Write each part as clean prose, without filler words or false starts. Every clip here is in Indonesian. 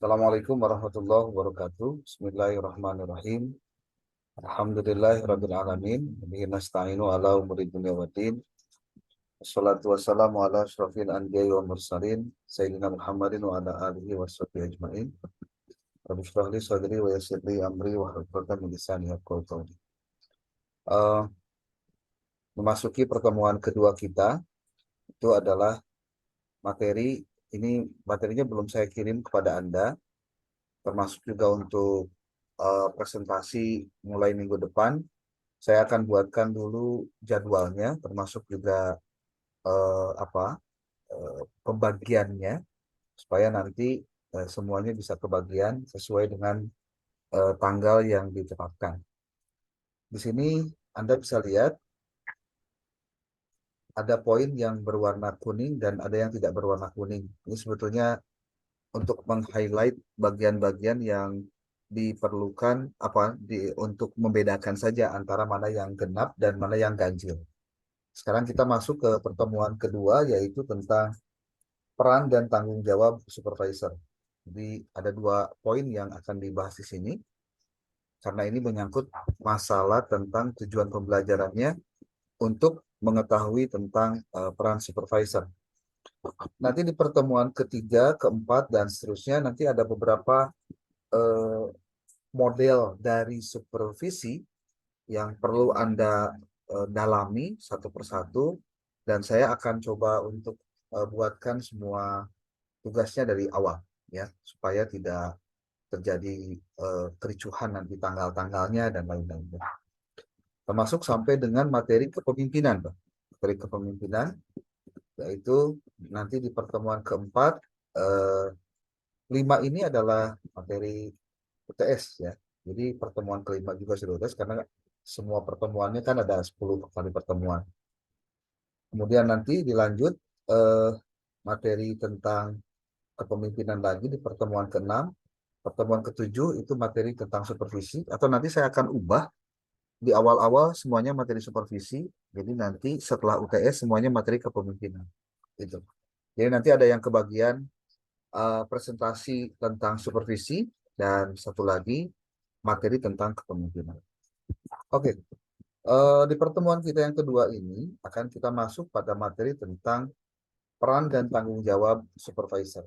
Assalamualaikum warahmatullahi wabarakatuh. Bismillahirrahmanirrahim. Alhamdulillahirabbil alamin. Bihi nasta'inu ala umuri dunya waddin. Wassalatu wassalamu ala asyrafil anbiya'i wal mursalin sayyidina Muhammadin wa ala alihi washabbihi ajmain. Rabbi shrah li sadri wa yassir li amri wa hlul 'uqdatam min lisani yafqahu qawli. Eh, Memasuki pertemuan kedua kita itu adalah materi ini materinya belum saya kirim kepada Anda, termasuk juga untuk presentasi mulai minggu depan. Saya akan buatkan dulu jadwalnya, termasuk juga pembagiannya, supaya nanti semuanya bisa kebagian sesuai dengan tanggal yang ditetapkan. Di sini Anda bisa lihat ada poin yang berwarna kuning dan ada yang tidak berwarna kuning. Ini sebetulnya untuk meng-highlight bagian-bagian yang diperlukan untuk membedakan saja antara mana yang genap dan mana yang ganjil. Sekarang kita masuk ke pertemuan kedua, yaitu tentang peran dan tanggung jawab supervisor. Jadi ada dua poin yang akan dibahas di sini, karena ini menyangkut masalah tentang tujuan pembelajarannya untuk mengetahui tentang peran supervisor. Nanti di pertemuan ketiga, keempat, dan seterusnya nanti ada beberapa eh, model dari supervisi yang perlu Anda dalami satu persatu, dan saya akan coba untuk buatkan semua tugasnya dari awal, ya, supaya tidak terjadi kericuhan nanti tanggal-tanggalnya dan lain-lain. Termasuk sampai dengan materi kepemimpinan, Pak. Materi kepemimpinan, yaitu nanti di pertemuan keempat, 5 ini adalah materi UTS, ya. Jadi pertemuan kelima juga sudah UTS, karena semua pertemuannya kan ada 10 kali pertemuan. Kemudian nanti dilanjut eh, materi tentang kepemimpinan lagi di pertemuan ke-6. Pertemuan ke-7 itu materi tentang supervisi, atau nanti saya akan ubah di awal-awal semuanya materi supervisi, jadi nanti setelah UTS semuanya materi kepemimpinan. Gitu. Jadi nanti ada yang kebagian presentasi tentang supervisi, dan satu lagi materi tentang kepemimpinan. Oke, di pertemuan kita yang kedua ini akan kita masuk pada materi tentang peran dan tanggung jawab supervisor.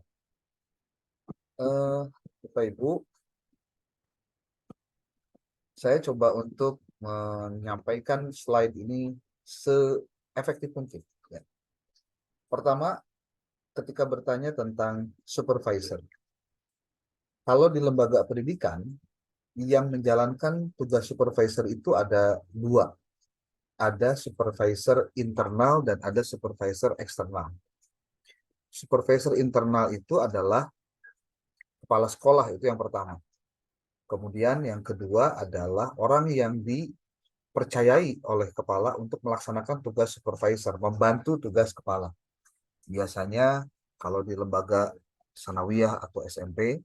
Bapak Ibu, saya coba untuk menyampaikan slide ini seefektif mungkin. Ya. Pertama, ketika bertanya tentang supervisor, kalau di lembaga pendidikan yang menjalankan tugas supervisor itu ada dua. Ada supervisor internal dan ada supervisor eksternal. Supervisor internal itu adalah kepala sekolah, itu yang pertama. Kemudian yang kedua adalah orang yang dipercayai oleh kepala untuk melaksanakan tugas supervisor, membantu tugas kepala. Biasanya kalau di lembaga sanawiyah atau SMP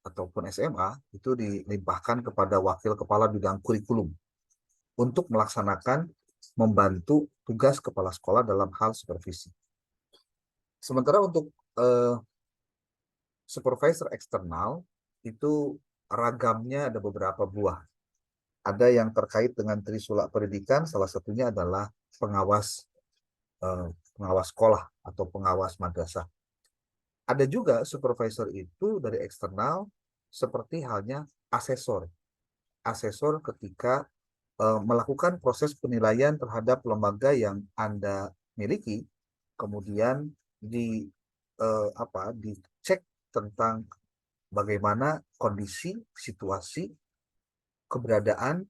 ataupun SMA itu dilimpahkan kepada wakil kepala bidang kurikulum untuk melaksanakan, membantu tugas kepala sekolah dalam hal supervisi. Sementara untuk supervisor eksternal itu ragamnya ada beberapa buah. Ada yang terkait dengan trisula pendidikan, salah satunya adalah pengawas pengawas sekolah atau pengawas madrasah. Ada juga supervisor itu dari eksternal, seperti halnya asesor. Asesor ketika melakukan proses penilaian terhadap lembaga yang Anda miliki, kemudian dicek tentang bagaimana kondisi, situasi, keberadaan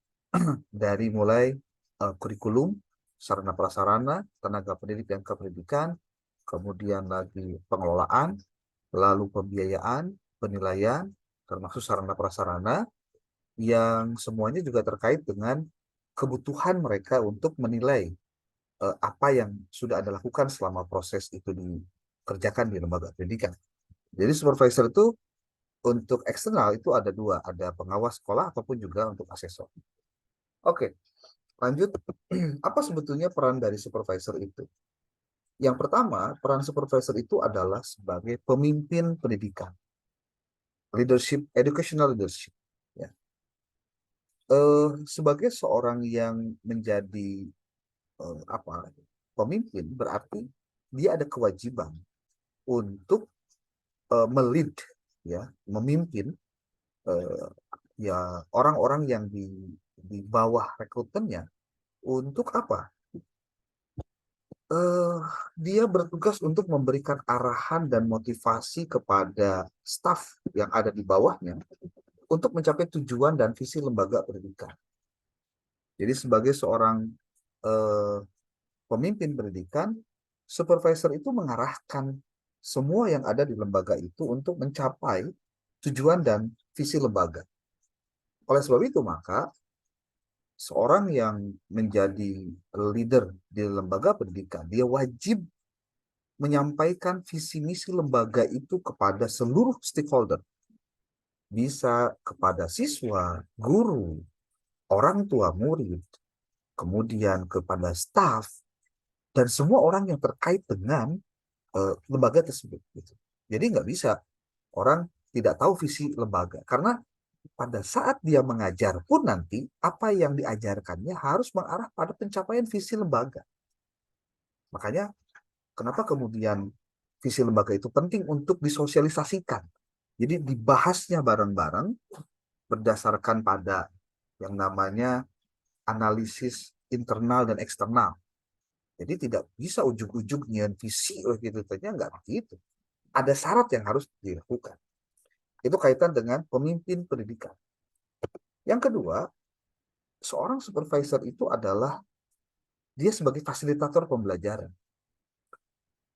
dari mulai kurikulum, sarana prasarana, tenaga pendidik dan kependidikan, kemudian lagi pengelolaan, lalu pembiayaan, penilaian, termasuk sarana prasarana, yang semuanya juga terkait dengan kebutuhan mereka untuk menilai apa yang sudah Anda lakukan selama proses itu dikerjakan di lembaga pendidikan. Jadi supervisor itu untuk eksternal itu ada dua, ada pengawas sekolah ataupun juga untuk asesor. Oke, lanjut. Apa sebetulnya peran dari supervisor itu? Yang pertama, peran supervisor itu adalah sebagai pemimpin pendidikan. leadership, educational leadership. Ya. Sebagai seorang yang menjadi apa pemimpin, berarti dia ada kewajiban untuk melid, ya, memimpin eh, ya orang-orang yang di bawah rekrutannya untuk apa? eh, Dia bertugas untuk memberikan arahan dan motivasi kepada staf yang ada di bawahnya untuk mencapai tujuan dan visi lembaga pendidikan. Jadi sebagai seorang eh, pemimpin pendidikan, supervisor itu mengarahkan semua yang ada di lembaga itu untuk mencapai tujuan dan visi lembaga. Oleh sebab itu, maka seorang yang menjadi leader di lembaga pendidikan, dia wajib menyampaikan visi misi lembaga itu kepada seluruh stakeholder. Bisa kepada siswa, guru, orang tua murid, kemudian kepada staf, dan semua orang yang terkait dengan lembaga tersebut. Gitu. Jadi nggak bisa orang tidak tahu visi lembaga. Karena pada saat dia mengajar pun nanti, apa yang diajarkannya harus mengarah pada pencapaian visi lembaga. Makanya kenapa kemudian visi lembaga itu penting untuk disosialisasikan. Jadi dibahasnya bareng-bareng berdasarkan pada yang namanya analisis internal dan eksternal. Jadi tidak bisa ujung-ujungnya visi gitu saja, nggak begitu. Ada syarat yang harus dilakukan. Itu kaitan dengan pemimpin pendidikan. Yang kedua, seorang supervisor itu adalah dia sebagai fasilitator pembelajaran.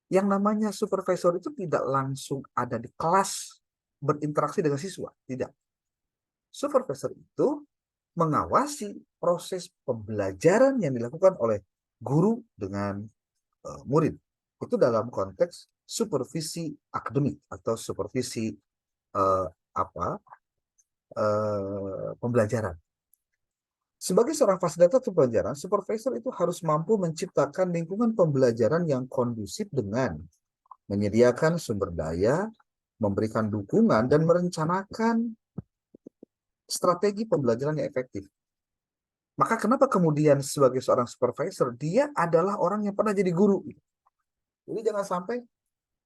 Yang namanya supervisor itu tidak langsung ada di kelas berinteraksi dengan siswa, tidak. Supervisor itu mengawasi proses pembelajaran yang dilakukan oleh guru dengan murid. Itu dalam konteks supervisi akademik atau supervisi uh, apa pembelajaran. Sebagai seorang fasilitator pembelajaran, supervisor itu harus mampu menciptakan lingkungan pembelajaran yang kondusif dengan menyediakan sumber daya, memberikan dukungan, dan merencanakan strategi pembelajaran yang efektif. Maka kenapa kemudian sebagai seorang supervisor, dia adalah orang yang pernah jadi guru. Jadi jangan sampai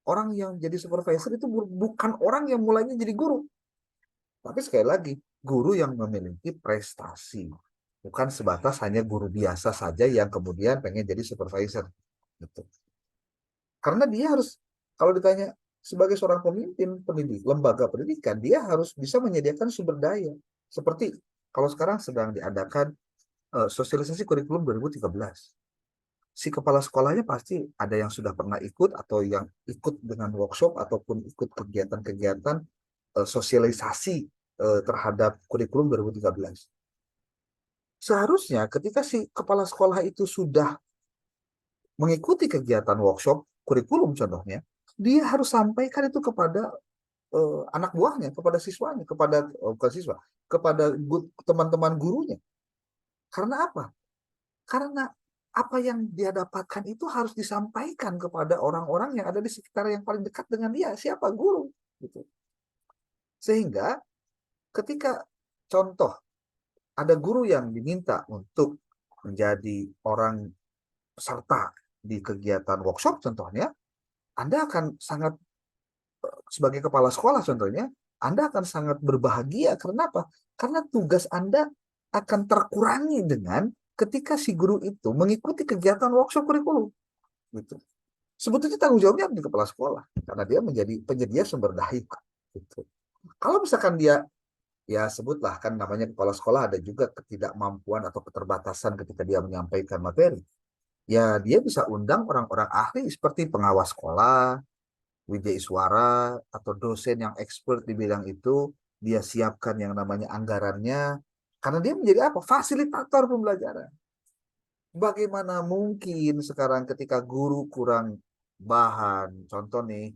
orang yang jadi supervisor itu bukan orang yang mulainya jadi guru. Tapi sekali lagi, guru yang memiliki prestasi. Bukan sebatas hanya guru biasa saja yang kemudian pengen jadi supervisor. Gitu. Karena dia harus, kalau ditanya sebagai seorang pemimpin pendidik, lembaga pendidikan, dia harus bisa menyediakan sumber daya. Seperti kalau sekarang sedang diadakan sosialisasi kurikulum 2013. Si kepala sekolahnya pasti ada yang sudah pernah ikut atau yang ikut dengan workshop ataupun ikut kegiatan-kegiatan sosialisasi terhadap kurikulum 2013. Seharusnya ketika si kepala sekolah itu sudah mengikuti kegiatan workshop kurikulum contohnya, dia harus sampaikan itu kepada anak buahnya, kepada siswanya, kepada bukan siswa, kepada teman-teman gurunya. Karena apa? Karena apa yang dia dapatkan itu harus disampaikan kepada orang-orang yang ada di sekitar yang paling dekat dengan dia, siapa guru, gitu. Sehingga ketika contoh ada guru yang diminta untuk menjadi orang peserta di kegiatan workshop contohnya, Anda akan sangat sebagai kepala sekolah contohnya, Anda akan sangat berbahagia. Karena apa? Karena tugas Anda akan terkurangi dengan ketika si guru itu mengikuti kegiatan workshop kurikulum. Gitu. Sebetulnya tanggung jawabnya di kepala sekolah karena dia menjadi penyedia sumber daya. Gitu. Kalau misalkan dia ya sebutlah kan namanya kepala sekolah ada juga ketidakmampuan atau keterbatasan ketika dia menyampaikan materi. Ya dia bisa undang orang-orang ahli seperti pengawas sekolah, Widya Iswara, atau dosen yang expert di bidang itu, dia siapkan yang namanya anggarannya, karena dia menjadi apa? Fasilitator pembelajaran. Bagaimana mungkin sekarang ketika guru kurang bahan, contoh nih,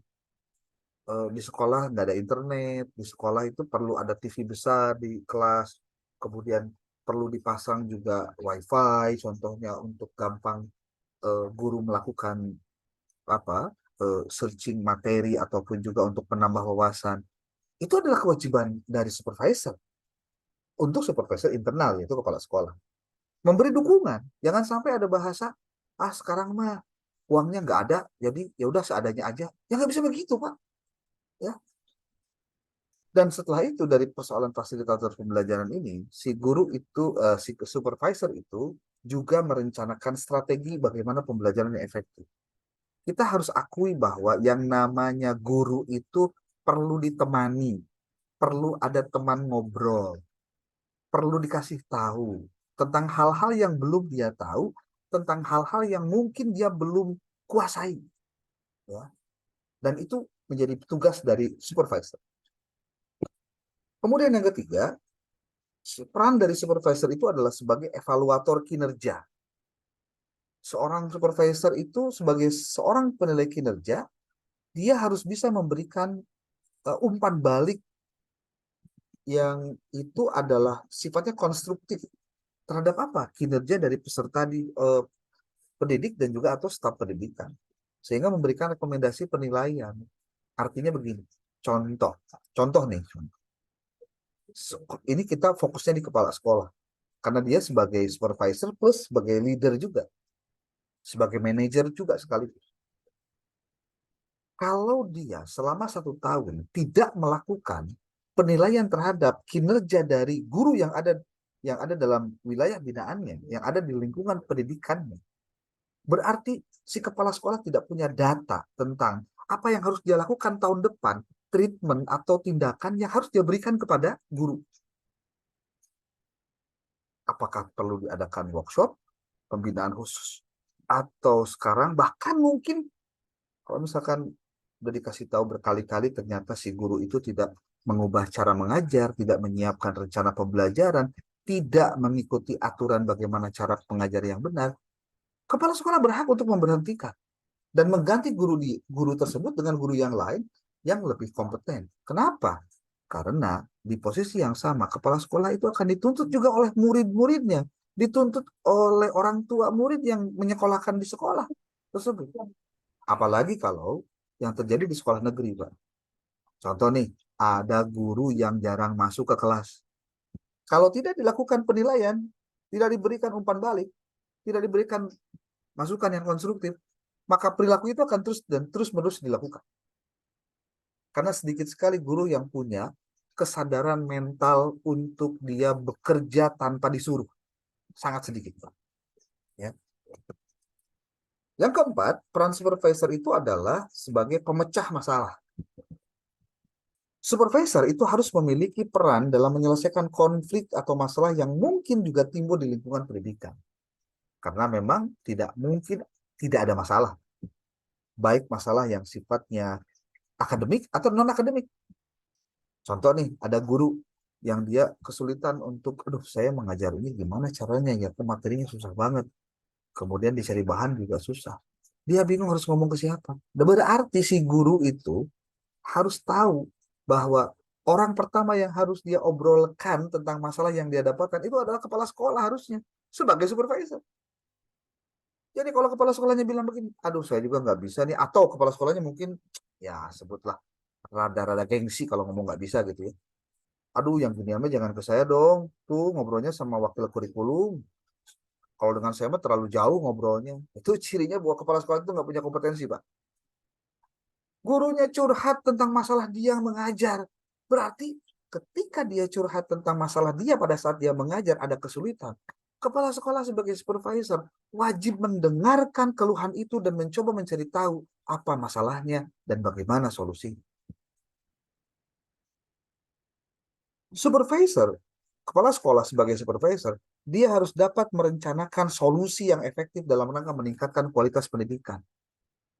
di sekolah nggak ada internet, di sekolah itu perlu ada TV besar di kelas, kemudian perlu dipasang juga WiFi, contohnya untuk gampang guru melakukan apa searching materi ataupun juga untuk penambah wawasan. itu adalah kewajiban dari supervisor untuk supervisor internal, yaitu kepala sekolah. Memberi dukungan, jangan sampai ada bahasa, sekarang mah uangnya nggak ada, jadi ya udah seadanya aja. Ya nggak bisa begitu, Pak. Ya. Dan setelah itu dari persoalan fasilitator pembelajaran ini, si guru itu, si supervisor itu juga merencanakan strategi bagaimana pembelajaran yang efektif. Kita harus akui bahwa yang namanya guru itu perlu ditemani, perlu ada teman ngobrol, perlu dikasih tahu tentang hal-hal yang belum dia tahu, tentang hal-hal yang mungkin dia belum kuasai, ya. Dan itu menjadi tugas dari supervisor. Kemudian yang ketiga, peran dari supervisor itu adalah sebagai evaluator kinerja. Seorang supervisor itu sebagai seorang penilai kinerja, dia harus bisa memberikan umpan balik yang itu adalah sifatnya konstruktif terhadap apa? Kinerja dari peserta pendidik dan juga atau staf pendidikan. Sehingga memberikan rekomendasi penilaian. Artinya begini, contoh, contoh nih, ini kita fokusnya di kepala sekolah. Karena dia sebagai supervisor plus sebagai leader juga. Sebagai manajer juga sekaligus. Kalau dia selama 1 tahun tidak melakukan penilaian terhadap kinerja dari guru yang ada dalam wilayah binaannya, yang ada di lingkungan pendidikannya, berarti si kepala sekolah tidak punya data tentang apa yang harus dia lakukan tahun depan, treatment atau tindakan yang harus dia berikan kepada guru. Apakah perlu diadakan workshop, pembinaan khusus, atau sekarang bahkan mungkin kalau misalkan udah dikasih tahu berkali-kali ternyata si guru itu tidak mengubah cara mengajar, tidak menyiapkan rencana pembelajaran, tidak mengikuti aturan bagaimana cara pengajar yang benar, kepala sekolah berhak untuk memberhentikan dan mengganti guru tersebut dengan guru yang lain yang lebih kompeten. Kenapa? Karena di posisi yang sama, kepala sekolah itu akan dituntut juga oleh murid-muridnya, dituntut oleh orang tua murid yang menyekolahkan di sekolah tersebut. Apalagi kalau yang terjadi di sekolah negeri, Pak. Contoh nih, ada guru yang jarang masuk ke kelas. Kalau tidak dilakukan penilaian, tidak diberikan umpan balik, tidak diberikan masukan yang konstruktif, maka perilaku itu akan terus dan terus menerus dilakukan. Karena sedikit sekali guru yang punya kesadaran mental untuk dia bekerja tanpa disuruh. Sangat sedikit, Pak. Ya. Yang keempat, peran supervisor itu adalah sebagai pemecah masalah. Supervisor itu harus memiliki peran dalam menyelesaikan konflik atau masalah yang mungkin juga timbul di lingkungan pendidikan. Karena memang tidak mungkin tidak ada masalah. Baik masalah yang sifatnya akademik atau non-akademik. Contoh nih, ada guru yang dia kesulitan untuk, aduh saya mengajar ini gimana caranya ya, materinya susah banget. Kemudian dicari bahan juga susah. Dia bingung harus ngomong ke siapa. Dan berarti si guru itu harus tahu bahwa orang pertama yang harus dia obrolkan tentang masalah yang dia dapatkan itu adalah kepala sekolah harusnya sebagai supervisor. Jadi kalau kepala sekolahnya bilang begini, aduh saya juga nggak bisa nih, atau kepala sekolahnya mungkin ya sebutlah rada-rada gengsi kalau ngomong nggak bisa gitu ya. Aduh yang gini aja jangan ke saya dong, tuh ngobrolnya sama wakil kurikulum. Kalau dengan saya mah terlalu jauh ngobrolnya. Itu cirinya bahwa kepala sekolah itu nggak punya kompetensi, Pak. Gurunya curhat tentang masalah dia mengajar. Berarti ketika dia curhat tentang masalah dia pada saat dia mengajar ada kesulitan. Kepala sekolah sebagai supervisor wajib mendengarkan keluhan itu dan mencoba mencari tahu apa masalahnya dan bagaimana solusi. Supervisor, kepala sekolah sebagai supervisor, dia harus dapat merencanakan solusi yang efektif dalam rangka meningkatkan kualitas pendidikan.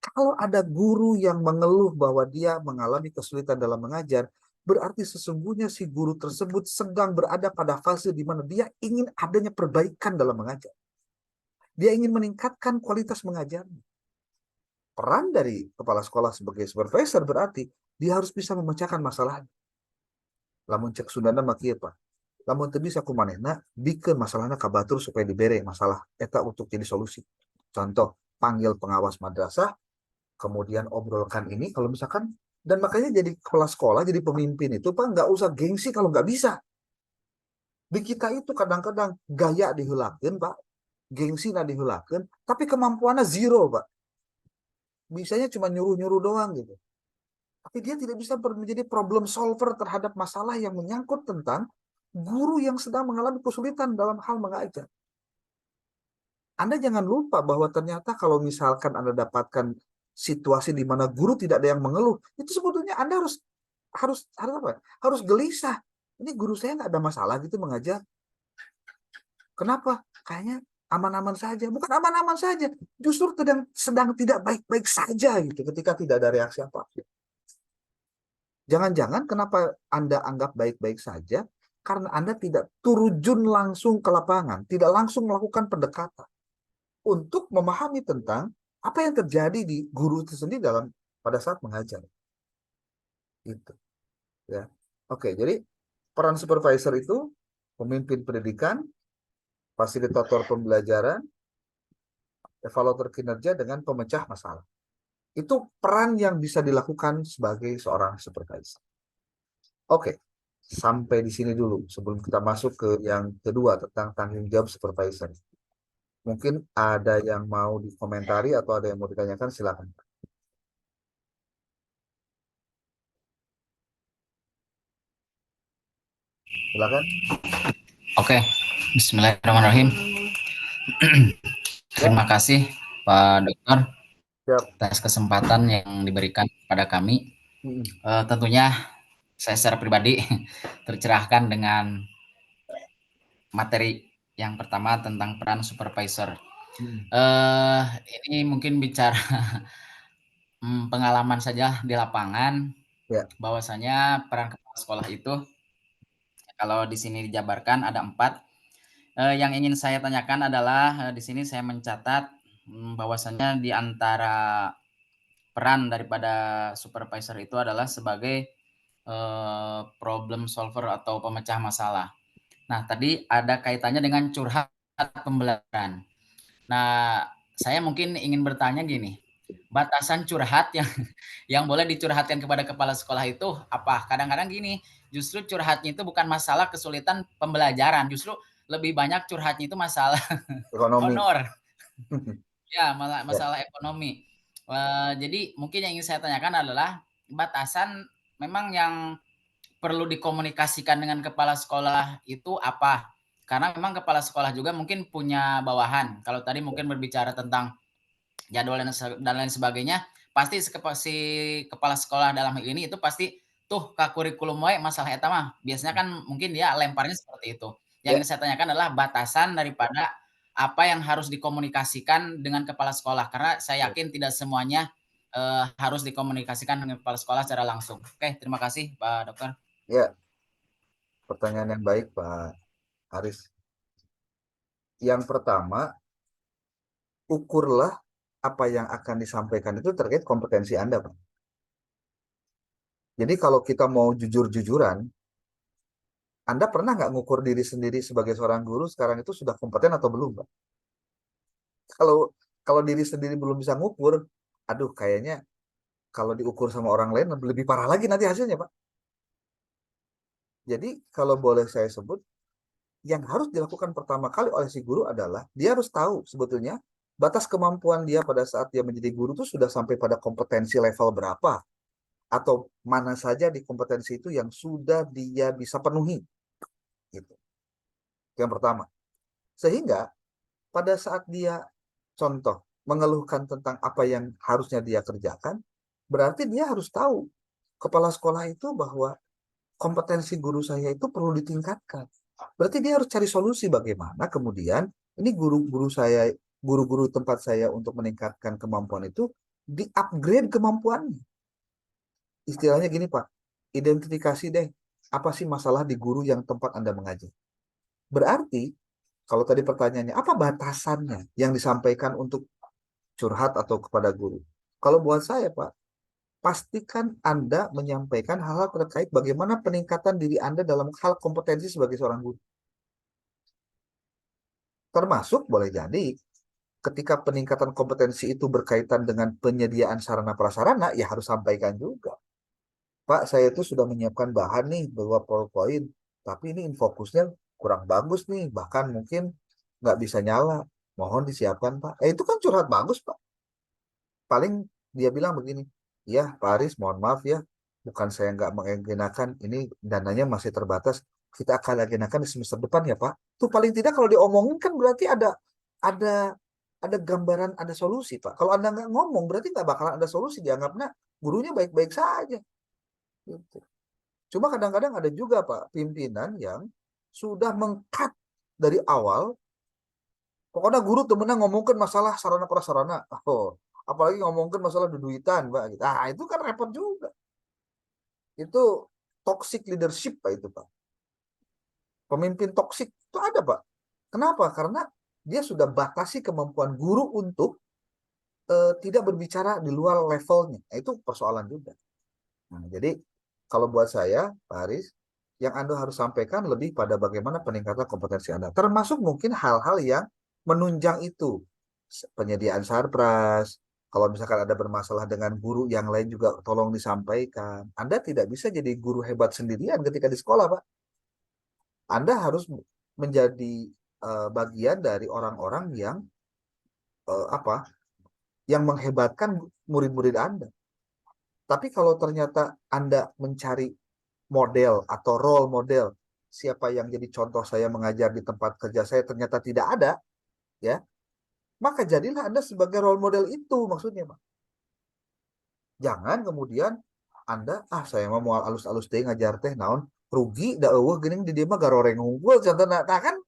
Kalau ada guru yang mengeluh bahwa dia mengalami kesulitan dalam mengajar, berarti sesungguhnya si guru tersebut sedang berada pada fase di mana dia ingin adanya perbaikan dalam mengajar. Dia ingin meningkatkan kualitas mengajarnya. Peran dari kepala sekolah sebagai supervisor berarti dia harus bisa memecahkan masalahnya. Lamun cek Sundana mah kieu, Pak. Lamun teu bisa kumanehna bikin masalahnya kabatur supaya dibere masalah eta untuk jadi solusi. Contoh, panggil pengawas madrasah, kemudian obrolkan ini kalau misalkan Dan makanya jadi kepala sekolah, jadi pemimpin itu Pak, nggak usah gengsi kalau nggak bisa. Di kita itu kadang-kadang gaya dihulakan Pak, gengsi nah dihulakan, tapi kemampuannya zero Pak. Bisanya cuma nyuruh-nyuruh doang gitu. Tapi dia tidak bisa menjadi problem solver terhadap masalah yang menyangkut tentang guru yang sedang mengalami kesulitan dalam hal mengajar. Anda jangan lupa bahwa ternyata kalau misalkan Anda dapatkan situasi di mana guru tidak ada yang mengeluh, itu sebetulnya Anda harus apa? Harus gelisah. Ini guru saya nggak ada masalah gitu mengajar. Kenapa? Kayaknya aman-aman saja. Bukan aman-aman saja, justru sedang tidak baik-baik saja gitu ketika tidak ada reaksi apa-apa. Jangan-jangan kenapa Anda anggap baik-baik saja? Karena Anda tidak turun langsung ke lapangan, tidak langsung melakukan pendekatan untuk memahami tentang apa yang terjadi di guru itu sendiri pada saat mengajar. Itu, ya. Oke, jadi peran supervisor itu pemimpin pendidikan, fasilitator pembelajaran, evaluator kinerja dengan pemecah masalah. Itu peran yang bisa dilakukan sebagai seorang supervisor. Oke, sampai di sini dulu sebelum kita masuk ke yang kedua tentang tanggung jawab supervisor. Mungkin ada yang mau dikomentari atau ada yang mau ditanyakan, silakan. Silakan. Oke, Bismillahirrahmanirrahim. Ya, Terima kasih Pak Dokter siap. atas kesempatan yang diberikan kepada kami. Mm-mm. Tentunya saya secara pribadi tercerahkan dengan materi yang pertama tentang peran supervisor. Mm-mm. Eh, ini mungkin bicara pengalaman saja di lapangan, Ya, bahwasanya peran kepala sekolah itu kalau di sini dijabarkan ada 4. Yang ingin saya tanyakan adalah di sini saya mencatat bahwasanya di antara peran daripada supervisor itu adalah sebagai problem solver atau pemecah masalah. Nah, tadi ada kaitannya dengan curhat pembelajaran. Nah, saya mungkin ingin bertanya gini, batasan curhat yang yang boleh dicurhatkan kepada kepala sekolah itu apa? Kadang-kadang gini, justru curhatnya itu bukan masalah kesulitan pembelajaran, justru lebih banyak curhatnya itu masalah ekonomi. honor. Ya, Ya, masalah ekonomi. Jadi mungkin yang ingin saya tanyakan adalah batasan memang yang perlu dikomunikasikan dengan kepala sekolah itu apa? Karena memang kepala sekolah juga mungkin punya bawahan. Kalau tadi mungkin berbicara tentang jadwal dan lain sebagainya, pasti si kepala sekolah dalam hal ini itu pasti tuh ke kurikulum wae masalah eta mah. Biasanya kan mungkin dia lemparnya seperti itu. Yang ya, ingin saya tanyakan adalah batasan daripada apa yang harus dikomunikasikan dengan kepala sekolah karena saya yakin tidak semuanya harus dikomunikasikan dengan kepala sekolah secara langsung. Oke, terima kasih Pak Dokter. ya. Pertanyaan yang baik, Pak Haris. Yang pertama, ukurlah apa yang akan disampaikan itu terkait kompetensi Anda, Pak. Jadi kalau kita mau jujur-jujuran, Anda pernah nggak ngukur diri sendiri sebagai seorang guru sekarang itu sudah kompeten atau belum, Pak? Kalau kalau diri sendiri belum bisa ngukur, aduh kayaknya kalau diukur sama orang lain lebih parah lagi nanti hasilnya, Pak. Jadi kalau boleh saya sebut, yang harus dilakukan pertama kali oleh si guru adalah dia harus tahu sebetulnya batas kemampuan dia pada saat dia menjadi guru itu sudah sampai pada kompetensi level berapa atau mana saja di kompetensi itu yang sudah dia bisa penuhi gitu. Yang pertama. Sehingga pada saat dia contoh mengeluhkan tentang apa yang harusnya dia kerjakan, berarti dia harus tahu kepala sekolah itu bahwa kompetensi guru saya itu perlu ditingkatkan. Berarti dia harus cari solusi bagaimana kemudian ini guru-guru saya, guru-guru tempat saya untuk meningkatkan kemampuan itu di-upgrade kemampuannya. Istilahnya gini, Pak. Identifikasi deh apa sih masalah di guru yang tempat Anda mengajar. Berarti kalau tadi pertanyaannya apa batasannya yang disampaikan untuk curhat atau kepada guru? Kalau buat saya, Pak, pastikan Anda menyampaikan hal-hal terkait bagaimana peningkatan diri Anda dalam hal kompetensi sebagai seorang guru. Termasuk boleh jadi ketika peningkatan kompetensi itu berkaitan dengan penyediaan sarana prasarana, ya harus sampaikan juga. Pak, saya itu sudah menyiapkan bahan nih berupa PowerPoint, tapi ini infokusnya kurang bagus nih, bahkan mungkin nggak bisa nyala. Mohon disiapkan, Pak. Itu kan curhat bagus, Pak. Paling dia bilang begini, ya Pak Aris, mohon maaf ya, bukan saya nggak mengagendakan, ini dananya masih terbatas. Kita akan agendakan di semester depan ya Pak. Tuh paling tidak kalau diomongin kan berarti ada ada gambaran, ada solusi Pak. Kalau Anda nggak ngomong berarti nggak bakalan ada solusi. Dianggapnya gurunya baik-baik saja. Gitu. Cuma kadang-kadang ada juga Pak pimpinan yang sudah mengkat dari awal. Pokoknya guru temennya ngomongin masalah sarana prasarana. Oh, apalagi ngomongin masalah duduitan, Pak. Gitu. Ah, itu kan repot juga. Itu toxic leadership, Pak, itu, Pak. Pemimpin toksik itu ada, Pak. Kenapa? Karena dia sudah batasi kemampuan guru untuk tidak berbicara di luar levelnya. Nah, itu persoalan juga. Nah, jadi kalau buat saya, Pak Haris, yang Anda harus sampaikan lebih pada bagaimana peningkatan kompetensi Anda. Termasuk mungkin hal-hal yang menunjang itu. Penyediaan sarpras, kalau misalkan ada bermasalah dengan guru yang lain juga tolong disampaikan. Anda tidak bisa jadi guru hebat sendirian ketika di sekolah, Pak. Anda harus menjadi bagian dari orang-orang yang apa? Yang menghebatkan murid-murid Anda. Tapi kalau ternyata Anda mencari model atau role model siapa yang jadi contoh saya mengajar di tempat kerja saya ternyata tidak ada, ya, maka jadilah Anda sebagai role model itu maksudnya, Pak. Jangan kemudian Anda saya mau alus-alus teh ngajar teh naon rugi da eueuh geuning di dieu mah garoreng unggul contohna. Nah kan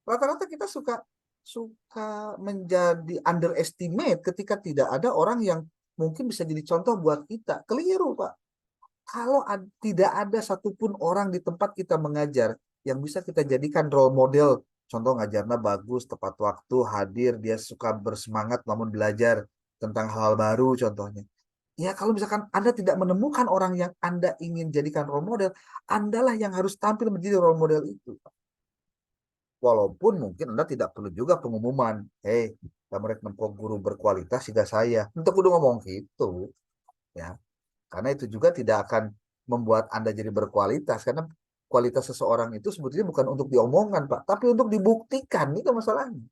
rata-rata kita suka suka menjadi underestimate ketika tidak ada orang yang mungkin bisa jadi contoh buat kita. Keliru, Pak. Kalau tidak ada satupun orang di tempat kita mengajar yang bisa kita jadikan role model, contoh ngajarnya bagus, tepat waktu, hadir, dia suka bersemangat namun belajar tentang hal-hal baru contohnya. Ya kalau misalkan Anda tidak menemukan orang yang Anda ingin jadikan role model, Andalah yang harus tampil menjadi role model itu. Walaupun mungkin Anda tidak perlu juga pengumuman, hei, kamu nempo guru berkualitas juga saya. Untuk kudu ngomong gitu, ya. Karena itu juga tidak akan membuat Anda jadi berkualitas. Karena kualitas seseorang itu sebetulnya bukan untuk diomongkan, Pak. Tapi untuk dibuktikan. Itu masalahnya.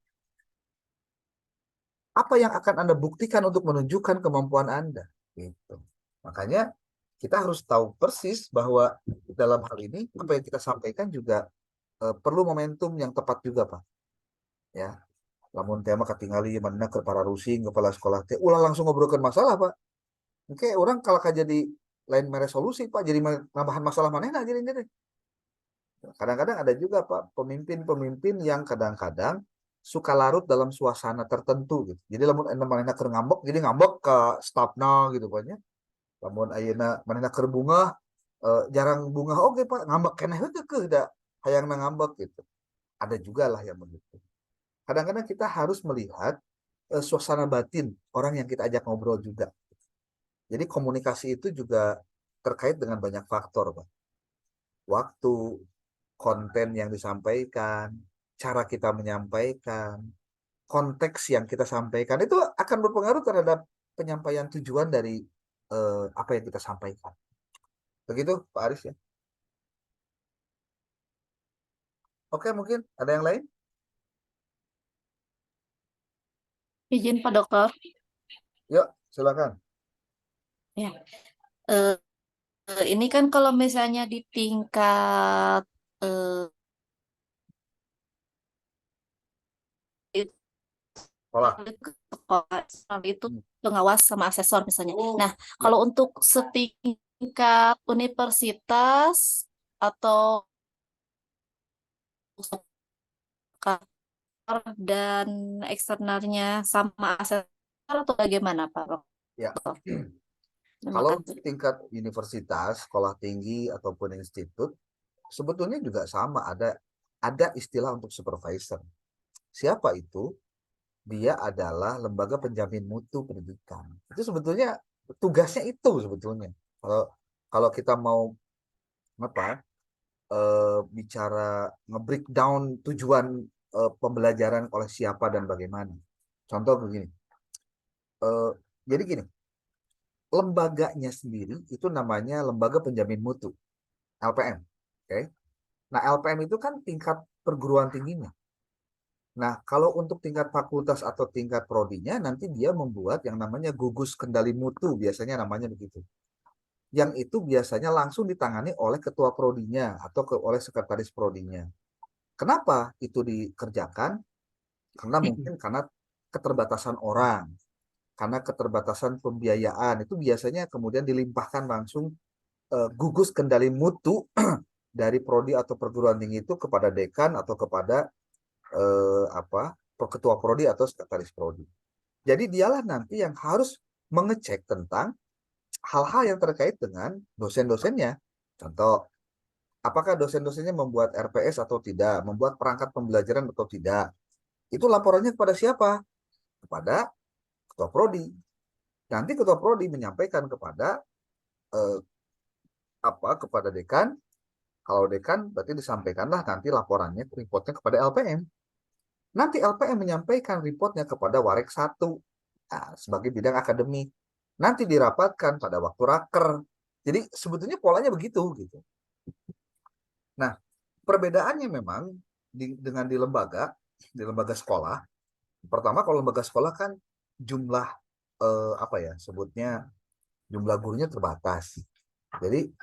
Apa yang akan Anda buktikan untuk menunjukkan kemampuan Anda? Gitu. Makanya kita harus tahu persis bahwa dalam hal ini, apa yang kita sampaikan juga perlu momentum yang tepat juga, Pak. Ya. Lamun tema ketinggali mana ke para rusing, kepala sekolah teh, ulah langsung ngobrolkan masalah, Pak. Oke, orang kalau jadi lain meresolusi, Pak, jadi nambahan masalah mana nah jadi ini. Kadang-kadang ada juga Pak pemimpin-pemimpin yang kadang-kadang suka larut dalam suasana tertentu gitu. Jadi lamun manehna keur ngambek, jadi ngambek ke stafna gitu Pak nya. Lamun ayeuna manehna keur bunga jarang bunga oke Pak, ngambek keneh heuh keeh da hayangna ngambek gitu. Ada juga lah yang begitu. Kadang-kadang kita harus melihat suasana batin orang yang kita ajak ngobrol juga. Jadi komunikasi itu juga terkait dengan banyak faktor, Pak. Waktu, konten yang disampaikan, cara kita menyampaikan, konteks yang kita sampaikan itu akan berpengaruh terhadap penyampaian tujuan dari apa yang kita sampaikan. Begitu, Pak Aris ya. Oke, mungkin ada yang lain? Izin Pak Dokter. Yuk, silakan. Ya. Ini kan kalau misalnya di tingkat Sekolah. itu pengawas sama asesor misalnya. Nah, kalau untuk setingkat universitas atau kantor dan eksternalnya sama asesor atau bagaimana Pak Ya. Dokter? Terima Kalau kasih. tingkat universitas, sekolah tinggi ataupun institut, sebetulnya juga sama ada istilah untuk supervisor. Siapa itu? Dia adalah lembaga penjamin mutu pendidikan. Itu sebetulnya tugasnya itu sebetulnya. Kalau kalau kita mau apa bicara nge-breakdown tujuan pembelajaran oleh siapa dan bagaimana. Contoh begini. Eh, jadi gini, lembaganya sendiri itu namanya Lembaga Penjamin Mutu, LPM. Oke. Nah, LPM itu kan tingkat perguruan tingginya. Nah, kalau untuk tingkat fakultas atau tingkat prodinya, nanti dia membuat yang namanya gugus kendali mutu, biasanya namanya begitu. Yang itu biasanya langsung ditangani oleh ketua prodinya atau oleh sekretaris prodinya. Kenapa itu dikerjakan? Karena mungkin karena keterbatasan orang, karena keterbatasan pembiayaan, itu biasanya kemudian dilimpahkan langsung gugus kendali mutu dari prodi atau perguruan tinggi itu kepada dekan atau kepada ketua prodi atau sekretaris prodi. Jadi dialah nanti yang harus mengecek tentang hal-hal yang terkait dengan dosen-dosennya. Contoh, apakah dosen-dosennya membuat RPS atau tidak, membuat perangkat pembelajaran atau tidak. Itu laporannya kepada siapa? Kepada ketua prodi. Nanti ketua prodi menyampaikan kepada eh, kepada dekan. Kalau dekan berarti disampaikanlah nanti laporannya, reportnya kepada LPM. Nanti LPM menyampaikan reportnya kepada Warek 1 sebagai bidang akademik. Nanti dirapatkan pada waktu raker. Jadi sebetulnya polanya begitu gitu. Nah, perbedaannya memang dengan di lembaga sekolah. Pertama, kalau lembaga sekolah kan jumlah sebutnya jumlah gurunya terbatas. Jadi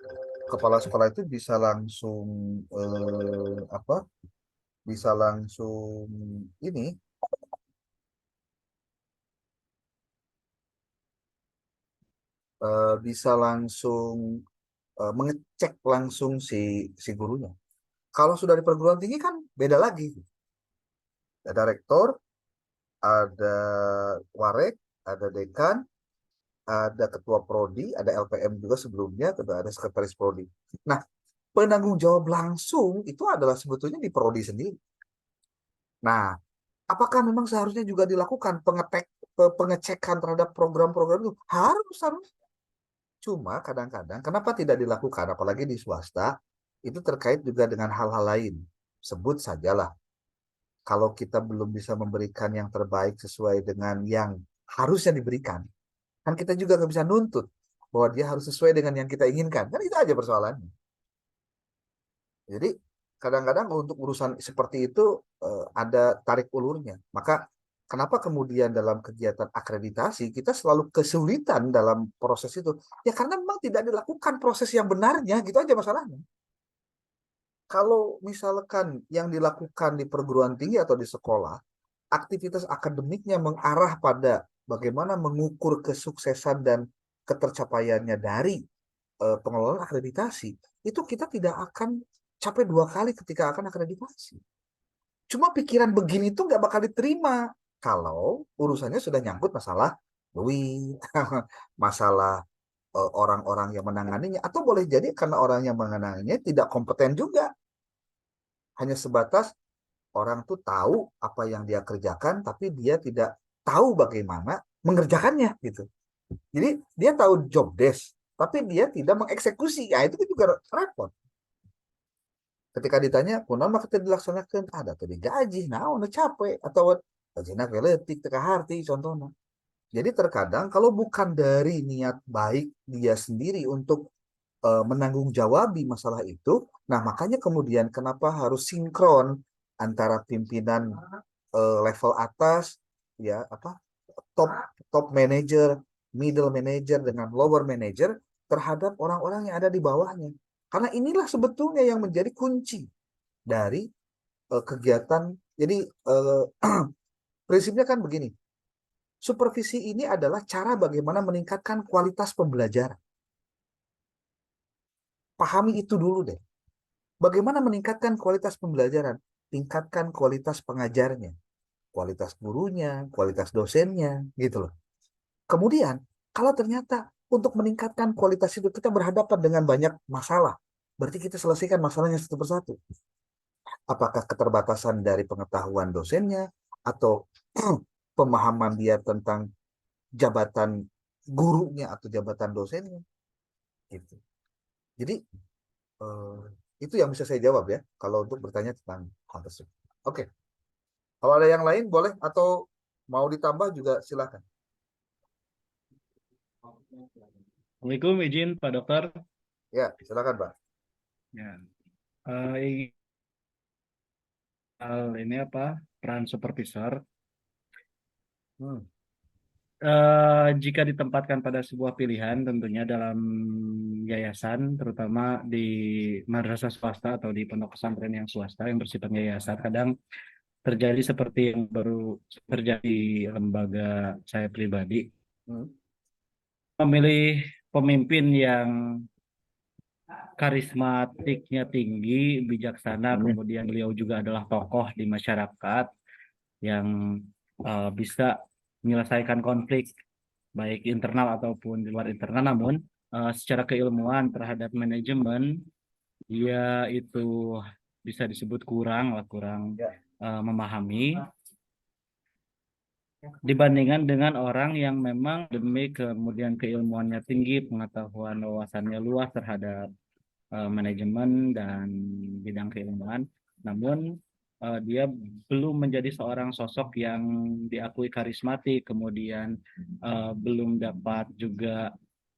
kepala sekolah itu bisa langsung bisa langsung ini bisa langsung mengecek langsung si gurunya. Kalau sudah di perguruan tinggi kan beda lagi. Ada rektor, ada warek, ada dekan, ada ketua prodi, ada LPM juga sebelumnya, ada sekretaris prodi. Nah, penanggung jawab langsung itu adalah sebetulnya di prodi sendiri. Nah, apakah memang seharusnya juga dilakukan pengecekan terhadap program-program itu? Harus. Cuma kadang-kadang kenapa tidak dilakukan, apalagi di swasta, itu terkait juga dengan hal-hal lain. Sebut sajalah, kalau kita belum bisa memberikan yang terbaik sesuai dengan yang harusnya diberikan, kan kita juga nggak bisa nuntut bahwa dia harus sesuai dengan yang kita inginkan. Kan itu aja persoalannya. Jadi kadang-kadang untuk urusan seperti itu ada tarik ulurnya. Maka kenapa kemudian dalam kegiatan akreditasi kita selalu kesulitan dalam proses itu? Ya karena memang tidak dilakukan proses yang benarnya, gitu aja masalahnya. Kalau misalkan yang dilakukan di perguruan tinggi atau di sekolah, aktivitas akademiknya mengarah pada bagaimana mengukur kesuksesan dan ketercapaiannya dari pengelolaan akreditasi, itu kita tidak akan capek 2 kali ketika akan akreditasi. Cuma pikiran begini tuh nggak bakal diterima kalau urusannya sudah nyangkut masalah duit, masalah orang-orang yang menanganinya, atau boleh jadi karena orang yang menanganinya tidak kompeten juga, hanya sebatas orang tuh tahu apa yang dia kerjakan, tapi dia tidak tahu bagaimana mengerjakannya gitu. Jadi dia tahu job desk, tapi dia tidak mengeksekusi. Ya itu juga repot. Ketika ditanya, kunaon mah kita dilaksanakan, ada tadi gaji, nah udah capek atau gajinya keletik teka harti contohnya. Jadi terkadang kalau bukan dari niat baik dia sendiri untuk menanggung masalah itu, nah makanya kemudian kenapa harus sinkron antara pimpinan level atas, ya top top manager, middle manager dengan lower manager terhadap orang-orang yang ada di bawahnya. Karena inilah sebetulnya yang menjadi kunci dari kegiatan. Jadi prinsipnya kan begini. Supervisi ini adalah cara bagaimana meningkatkan kualitas pembelajaran. Pahami itu dulu deh. Bagaimana meningkatkan kualitas pembelajaran? Tingkatkan kualitas pengajarnya, kualitas gurunya, kualitas dosennya, gitu loh. Kemudian, kalau ternyata untuk meningkatkan kualitas itu kita berhadapan dengan banyak masalah, berarti kita selesaikan masalahnya satu persatu. Apakah keterbatasan dari pengetahuan dosennya atau pemahaman dia tentang jabatan gurunya atau jabatan dosennya, gitu. Jadi eh, itu yang bisa saya jawab ya kalau untuk bertanya tentang hal tersebut. Oke, kalau ada yang lain boleh atau mau ditambah juga silakan. Assalamualaikum, izin Pak Dokter. Ya, silakan Pak. Ya, ingin ini apa? Peran supervisor. Hmm. Jika ditempatkan pada sebuah pilihan, tentunya dalam yayasan, terutama di madrasah swasta atau di pondok pesantren yang swasta yang bersifat yayasan, kadang terjadi seperti yang baru terjadi di lembaga saya pribadi, Hmm. memilih pemimpin yang karismatiknya tinggi, bijaksana, kemudian beliau juga adalah tokoh di masyarakat yang bisa menyelesaikan konflik baik internal ataupun di luar internal, namun secara keilmuan terhadap manajemen dia itu bisa disebut kurang Ya. memahami dibandingkan dengan orang yang memang demi kemudian keilmuannya tinggi, pengetahuan wawasannya luas terhadap manajemen dan bidang keilmuan, namun dia belum menjadi seorang sosok yang diakui karismatik, kemudian belum dapat juga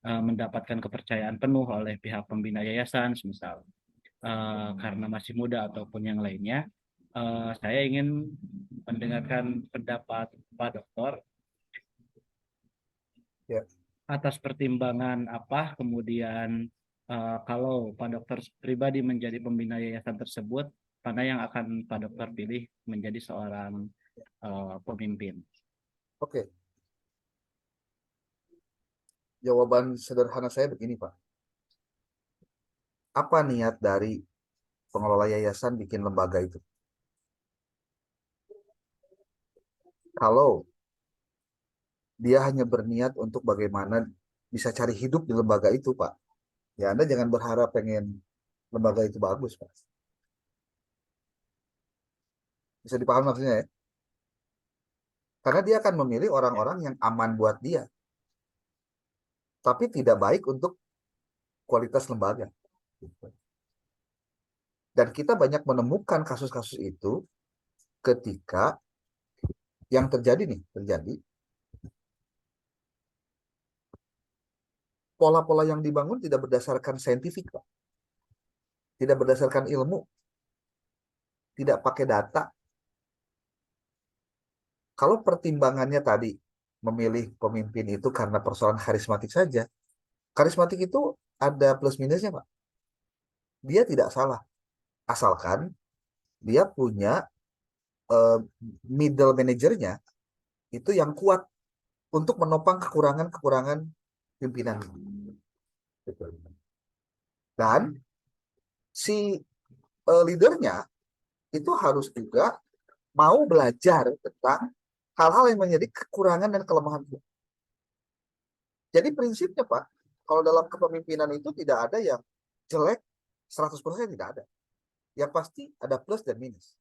mendapatkan kepercayaan penuh oleh pihak pembina yayasan, misal karena masih muda ataupun yang lainnya. Saya ingin mendengarkan pendapat Pak Dokter Ya. atas pertimbangan apa kemudian kalau Pak Dokter pribadi menjadi pembina yayasan tersebut, mana yang akan Pak Dokter pilih menjadi seorang pemimpin? Oke. Jawaban sederhana saya begini, Pak. Apa niat dari pengelola yayasan bikin lembaga itu? Kalau dia hanya berniat untuk bagaimana bisa cari hidup di lembaga itu, Pak, ya Anda jangan berharap pengen lembaga itu bagus, Pak. Bisa dipahami maksudnya ya? Karena dia akan memilih orang-orang yang aman buat dia, tapi tidak baik untuk kualitas lembaga. Dan kita banyak menemukan kasus-kasus itu ketika yang terjadi pola-pola yang dibangun tidak berdasarkan saintifik, Pak. Tidak berdasarkan ilmu, tidak pakai data. Kalau pertimbangannya tadi memilih pemimpin itu karena persoalan karismatik saja, karismatik itu ada plus minusnya, Pak. Dia tidak salah, asalkan dia punya middle manajernya itu yang kuat untuk menopang kekurangan-kekurangan pimpinan. Dan si leadernya itu harus juga mau belajar tentang hal-hal yang menjadi kekurangan dan kelemahan dia. Jadi prinsipnya, Pak, kalau dalam kepemimpinan itu tidak ada yang jelek 100%, tidak ada. Yang pasti ada plus dan minus.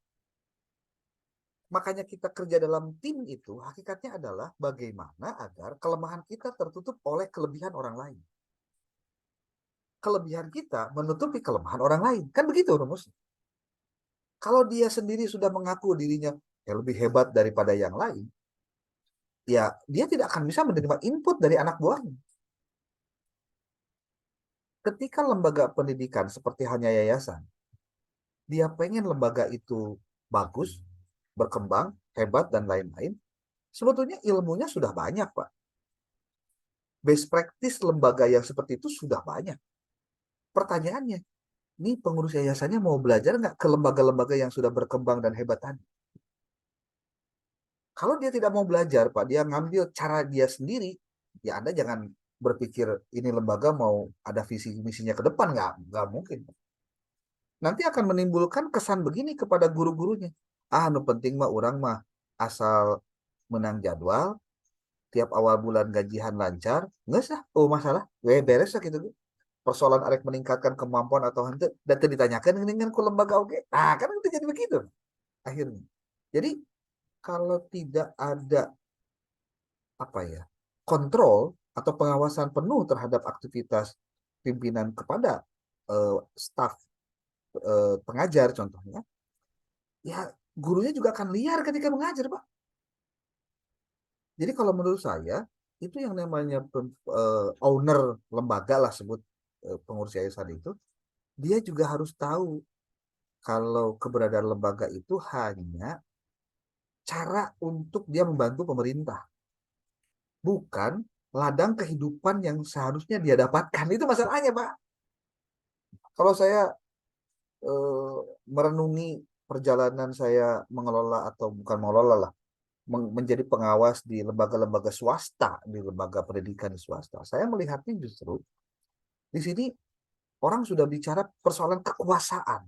Makanya kita kerja dalam tim itu hakikatnya adalah bagaimana agar kelemahan kita tertutup oleh kelebihan orang lain. Kelebihan kita menutupi kelemahan orang lain. Kan begitu rumusnya. Kalau dia sendiri sudah mengaku dirinya lebih hebat daripada yang lain, ya dia tidak akan bisa menerima input dari anak buahnya. Ketika lembaga pendidikan seperti hanya yayasan, dia pengen lembaga itu bagus, berkembang, hebat, dan lain-lain, sebetulnya ilmunya sudah banyak, Pak. Best practice lembaga yang seperti itu sudah banyak. Pertanyaannya, ini pengurus yayasannya mau belajar nggak ke lembaga-lembaga yang sudah berkembang dan hebat tadi? Kalau dia tidak mau belajar, Pak, dia ngambil cara dia sendiri, ya Anda jangan berpikir ini lembaga mau ada visi misinya ke depan, nggak mungkin. Nanti akan menimbulkan kesan begini kepada guru-gurunya. Nu penting mah orang mah asal menang jadwal, tiap awal bulan gajian lancar, nggak sah, masalah, beres lah gitu. Persoalan arek meningkatkan kemampuan atau hente, dan ditanyakan dengan ku lembaga oke. Nah, kan itu jadi begitu akhirnya. Jadi kalau tidak ada kontrol atau pengawasan penuh terhadap aktivitas pimpinan kepada staf pengajar contohnya, ya gurunya juga akan liar ketika mengajar, Pak. Jadi kalau menurut saya itu yang namanya owner lembaga lah sebut, pengurus yayasan itu, dia juga harus tahu kalau keberadaan lembaga itu hanya cara untuk dia membantu pemerintah, bukan ladang kehidupan yang seharusnya dia dapatkan. Itu masalahnya, Pak. Kalau saya eh, merenungi perjalanan saya mengelola, atau bukan mengelola lah, menjadi pengawas di lembaga-lembaga swasta, di lembaga pendidikan di swasta, saya melihatnya justru di sini orang sudah bicara persoalan kekuasaan.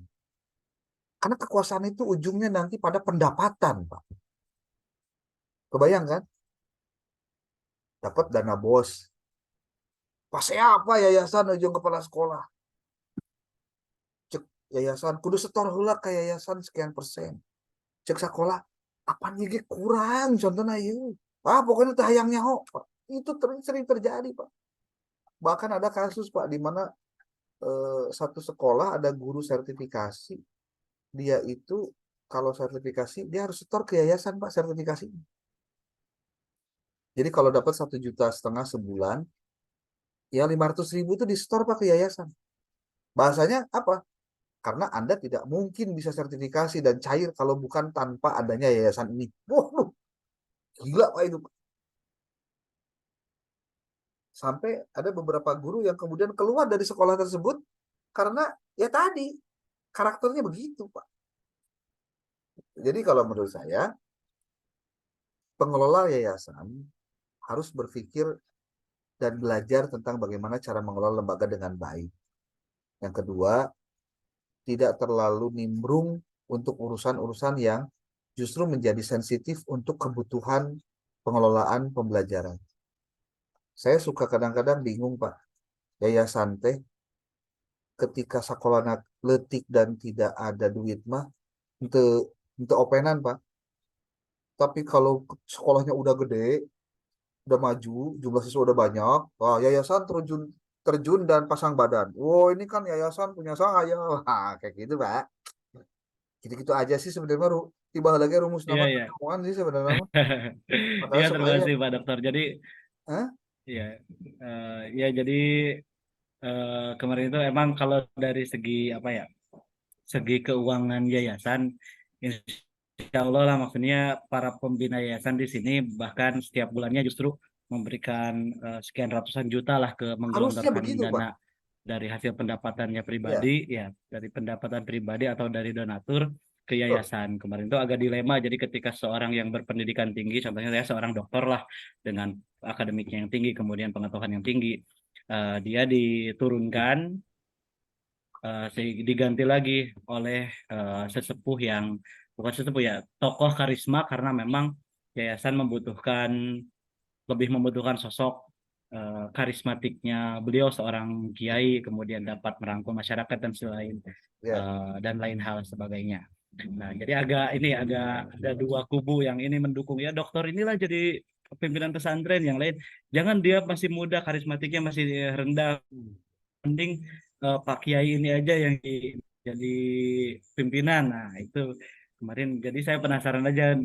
Karena kekuasaan itu ujungnya nanti pada pendapatan, Pak. Kebayang kan? Dapat dana bos. Pas apa yayasan ujung kepala sekolah? Cek yayasan kudu setor heula ke yayasan sekian persen. Cek sekolah apa nih kurang contohnya yuk. Pokoknya teh hayang nyaho, Pak. Itu sering terjadi, Pak. Bahkan ada kasus, Pak, di mana satu sekolah ada guru sertifikasi, dia itu kalau sertifikasi dia harus setor ke yayasan, Pak, sertifikasi. Jadi kalau dapat 1,5 juta sebulan, ya 500.000 itu di-store, Pak, ke yayasan. Bahasanya apa? Karena Anda tidak mungkin bisa sertifikasi dan cair kalau bukan tanpa adanya yayasan ini. Wah, gila, Pak, itu. Sampai ada beberapa guru yang kemudian keluar dari sekolah tersebut karena ya tadi karakternya begitu, Pak. Jadi kalau menurut saya, pengelola yayasan harus berpikir dan belajar tentang bagaimana cara mengelola lembaga dengan baik. Yang kedua, tidak terlalu nimbrung untuk urusan-urusan yang justru menjadi sensitif untuk kebutuhan pengelolaan pembelajaran. Saya suka kadang-kadang bingung, Pak. Yayasan teh ketika sekolah letik dan tidak ada duit mah untuk openan, Pak. Tapi kalau sekolahnya udah gede, udah maju, jumlah siswa udah banyak, wah, yayasan terjun terjun dan pasang badan. Wow, ini kan yayasan punya saya. Wah, kayak gitu, Pak. Gitu-gitu aja sih sebenarnya, tiba lagi rumus Iya, nama iya. keilmuan sih sebenarnya. Makanya Iya, terima supaya kasih Pak Dokter. Jadi, Hah? ya, ya jadi kemarin itu emang kalau dari segi apa ya, segi keuangan yayasan, insya Allah lah maksudnya para pembina yayasan di sini bahkan setiap bulannya justru memberikan sekian ratusan juta lah ke Harusnya menggelontorkan begitu, Pak. dana dari hasil pendapatannya pribadi, Ya, ya dari pendapatan pribadi atau dari donatur ke betul. yayasan. Kemarin itu agak dilema, jadi ketika seorang yang berpendidikan tinggi, contohnya saya seorang dokter lah dengan akademiknya yang tinggi, kemudian pengetahuan yang tinggi, dia diturunkan, diganti lagi oleh sesepuh yang bukan sesepuh ya, tokoh karisma karena memang yayasan lebih membutuhkan sosok karismatiknya beliau seorang kiai, kemudian dapat merangkul masyarakat Ya. dan lain hal sebagainya. Nah, jadi agak ada dua kubu, yang ini mendukung ya dokter inilah jadi pimpinan pesantren, yang lain jangan, dia masih muda, karismatiknya masih rendah, mending Pak Kiai ini aja yang jadi pimpinan. Nah, itu kemarin jadi saya penasaran aja,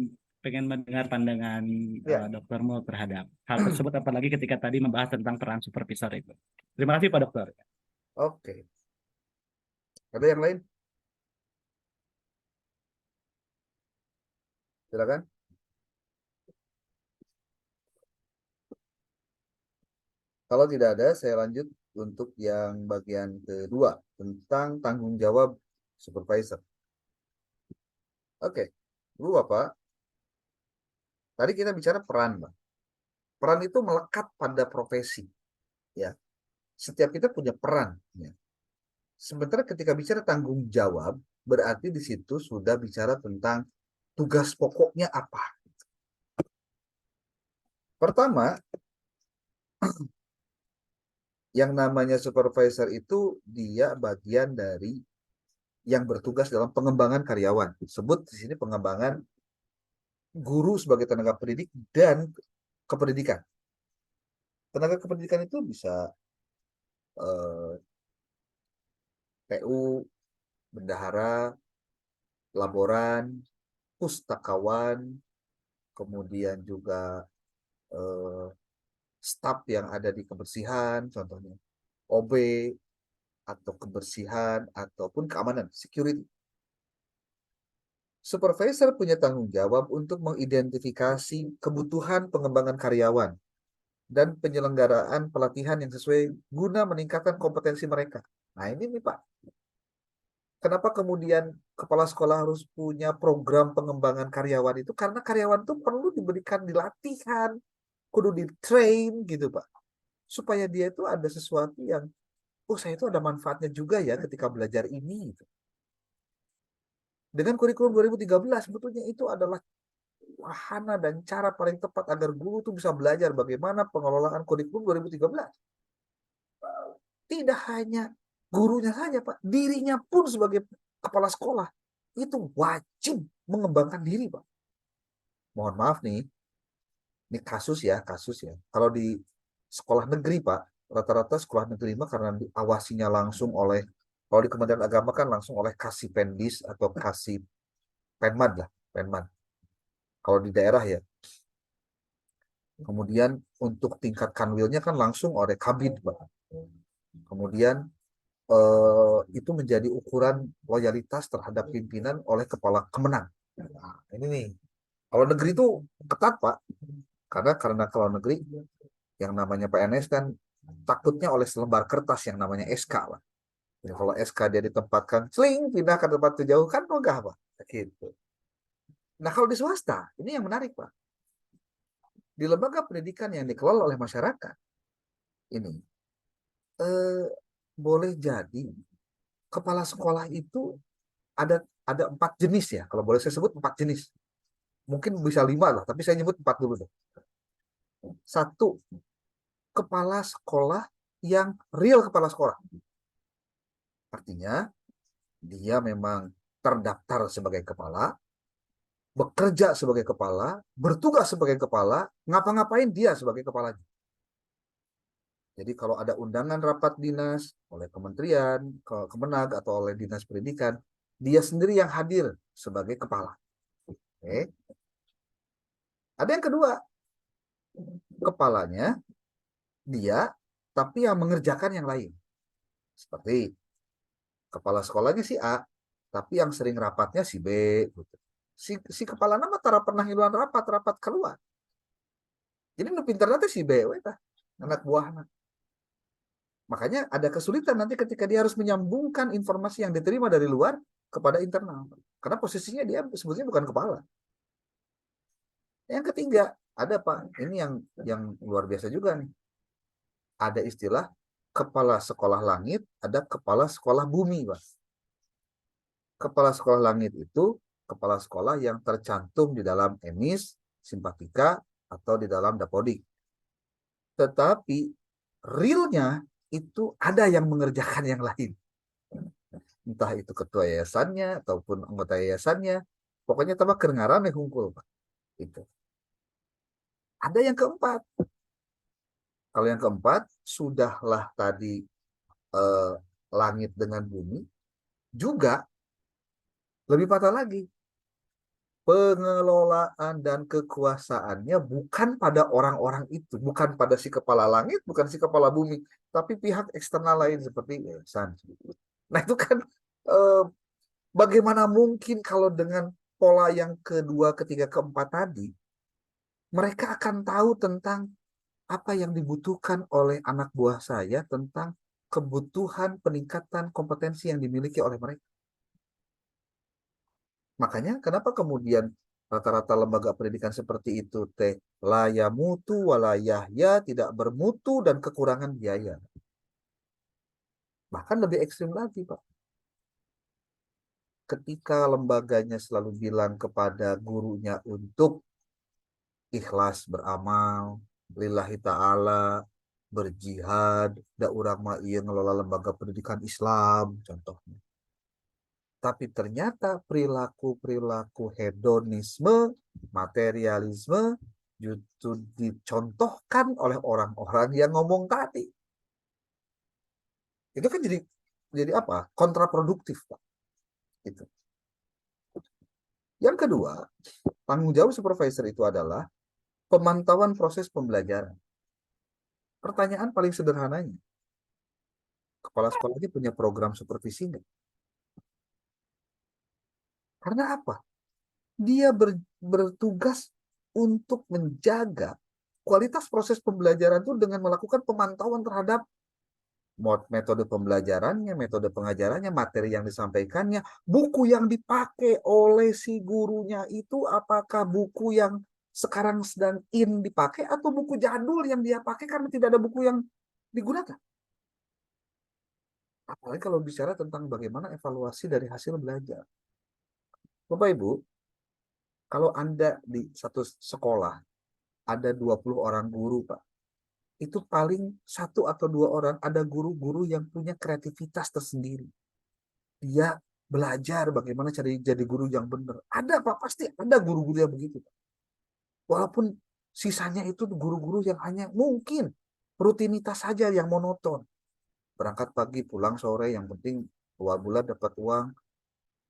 pengen mendengar pandangan Ya. doktermu terhadap hal tersebut, apalagi ketika tadi membahas tentang peran supervisor itu. Terima kasih Pak Dokter. Oke. Ada yang lain? Silakan. Kalau tidak ada, saya lanjut untuk yang bagian kedua tentang tanggung jawab supervisor. Oke, Bu Bapak, tadi kita bicara peran, Pak. Peran itu melekat pada profesi, ya. Setiap kita punya peran, ya. Sementara ketika bicara tanggung jawab, berarti di situ sudah bicara tentang tugas pokoknya apa. Pertama, yang namanya supervisor itu dia bagian dari yang bertugas dalam pengembangan karyawan. Sebut di sini pengembangan guru sebagai tenaga pendidik dan kependidikan. Tenaga kependidikan itu bisa PU, bendahara, laboran, pustakawan, kemudian juga eh, staf yang ada di kebersihan, contohnya OB atau kebersihan ataupun keamanan, security. Supervisor punya tanggung jawab untuk mengidentifikasi kebutuhan pengembangan karyawan dan penyelenggaraan pelatihan yang sesuai guna meningkatkan kompetensi mereka. Nah ini nih Pak, kenapa kemudian kepala sekolah harus punya program pengembangan karyawan itu? Karena karyawan itu perlu diberikan dilatihan, kudu di-train gitu Pak. Supaya dia itu ada sesuatu yang, oh saya itu ada manfaatnya juga ya ketika belajar ini. Gitu. Dengan kurikulum 2013 sebetulnya itu adalah wahana dan cara paling tepat agar guru itu bisa belajar bagaimana pengelolaan kurikulum 2013. Tidak hanya gurunya saja, Pak. Dirinya pun sebagai kepala sekolah itu wajib mengembangkan diri, Pak. Mohon maaf nih, ini kasus ya. Kalau di sekolah negeri, Pak, rata-rata sekolah negeri mah karena diawasinya langsung oleh, kalau di Kementerian Agama kan langsung oleh Kasipendis atau Penmad lah, Penmad. Kalau di daerah ya. Kemudian untuk tingkat kanwilnya kan langsung oleh Kabid, Pak. Kemudian itu menjadi ukuran loyalitas terhadap pimpinan oleh kepala Kemenang. Nah, ini nih. Kalau negeri itu ketat, Pak. Karena kalau negeri yang namanya PNS kan takutnya oleh selembar kertas yang namanya SK, Pak. Jadi kalau SK dia ditempatkan, seling pindah ke tempat terjauh kan enggak, Pak. Gitu. Nah, kalau di swasta, ini yang menarik, Pak. Di lembaga pendidikan yang dikelola oleh masyarakat, ini boleh jadi kepala sekolah itu ada 4 jenis ya. Kalau boleh saya sebut 4 jenis. Mungkin bisa 5 lah, tapi saya nyebut 4 dulu deh. 1, kepala sekolah yang real kepala sekolah. Artinya, dia memang terdaftar sebagai kepala, bekerja sebagai kepala, bertugas sebagai kepala, ngapa-ngapain dia sebagai kepalanya. Jadi kalau ada undangan rapat dinas oleh kementerian, Kemenag atau oleh dinas pendidikan, dia sendiri yang hadir sebagai kepala. Oke. Ada yang kedua, kepalanya dia, tapi yang mengerjakan yang lain. Seperti kepala sekolahnya si A, tapi yang sering rapatnya si B. Gitu. Si kepala nama tara pernah ngiluan rapat keluar. Jadi nu pinter nanti si B, anak buahnya. Makanya ada kesulitan nanti ketika dia harus menyambungkan informasi yang diterima dari luar kepada internal. Karena posisinya dia sebetulnya bukan kepala. Yang ketiga, ada Pak, ini yang luar biasa juga nih. Ada istilah kepala sekolah langit, ada kepala sekolah bumi, Pak. Kepala sekolah langit itu kepala sekolah yang tercantum di dalam EMIS, Simpatika, atau di dalam Dapodik. Tetapi realnya itu ada yang mengerjakan yang lain. Entah itu ketua yayasannya ataupun anggota yayasannya. Pokoknya tambah kedengaran nih hungkul, Pak. Itu. Ada yang keempat. Kalau yang keempat, sudahlah tadi langit dengan bumi, juga lebih patah lagi. Pengelolaan dan kekuasaannya bukan pada orang-orang itu, bukan pada si kepala langit, bukan si kepala bumi, tapi pihak eksternal lain seperti yayasan. Nah itu kan bagaimana mungkin kalau dengan pola yang kedua, ketiga, keempat tadi, mereka akan tahu tentang apa yang dibutuhkan oleh anak buah saya tentang kebutuhan peningkatan kompetensi yang dimiliki oleh mereka. Makanya kenapa kemudian rata-rata lembaga pendidikan seperti itu la mutu wala yahya, tidak bermutu dan kekurangan biaya. Bahkan lebih ekstrim lagi, Pak. Ketika lembaganya selalu bilang kepada gurunya untuk ikhlas beramal, lillahi ta'ala, berjihad, da urang mah ieu ngelola lembaga pendidikan Islam contohnya. Tapi ternyata perilaku-perilaku hedonisme, materialisme justru dicontohkan oleh orang-orang yang ngomong tadi. Itu kan jadi apa? Kontraproduktif, Pak. Itu. Yang kedua, tanggung jawab supervisor itu adalah pemantauan proses pembelajaran. Pertanyaan paling sederhananya, kepala sekolahnya punya program supervisi nggak? Karena apa? Dia bertugas untuk menjaga kualitas proses pembelajaran itu dengan melakukan pemantauan terhadap metode pembelajarannya, metode pengajarannya, materi yang disampaikannya, buku yang dipakai oleh si gurunya itu apakah buku yang sekarang sedang dipakai atau buku jadul yang dia pakai karena tidak ada buku yang digunakan. Apalagi kalau bicara tentang bagaimana evaluasi dari hasil belajar. Bapak Ibu, kalau Anda di satu sekolah ada 20 orang guru, Pak, itu paling 1 atau 2 orang ada guru-guru yang punya kreativitas tersendiri. Dia belajar bagaimana cari jadi guru yang benar. Ada, Pak, pasti ada guru-guru yang begitu, Pak. Walaupun sisanya itu guru-guru yang hanya mungkin rutinitas saja yang monoton. Berangkat pagi, pulang sore, yang penting 2 bulan dapat uang.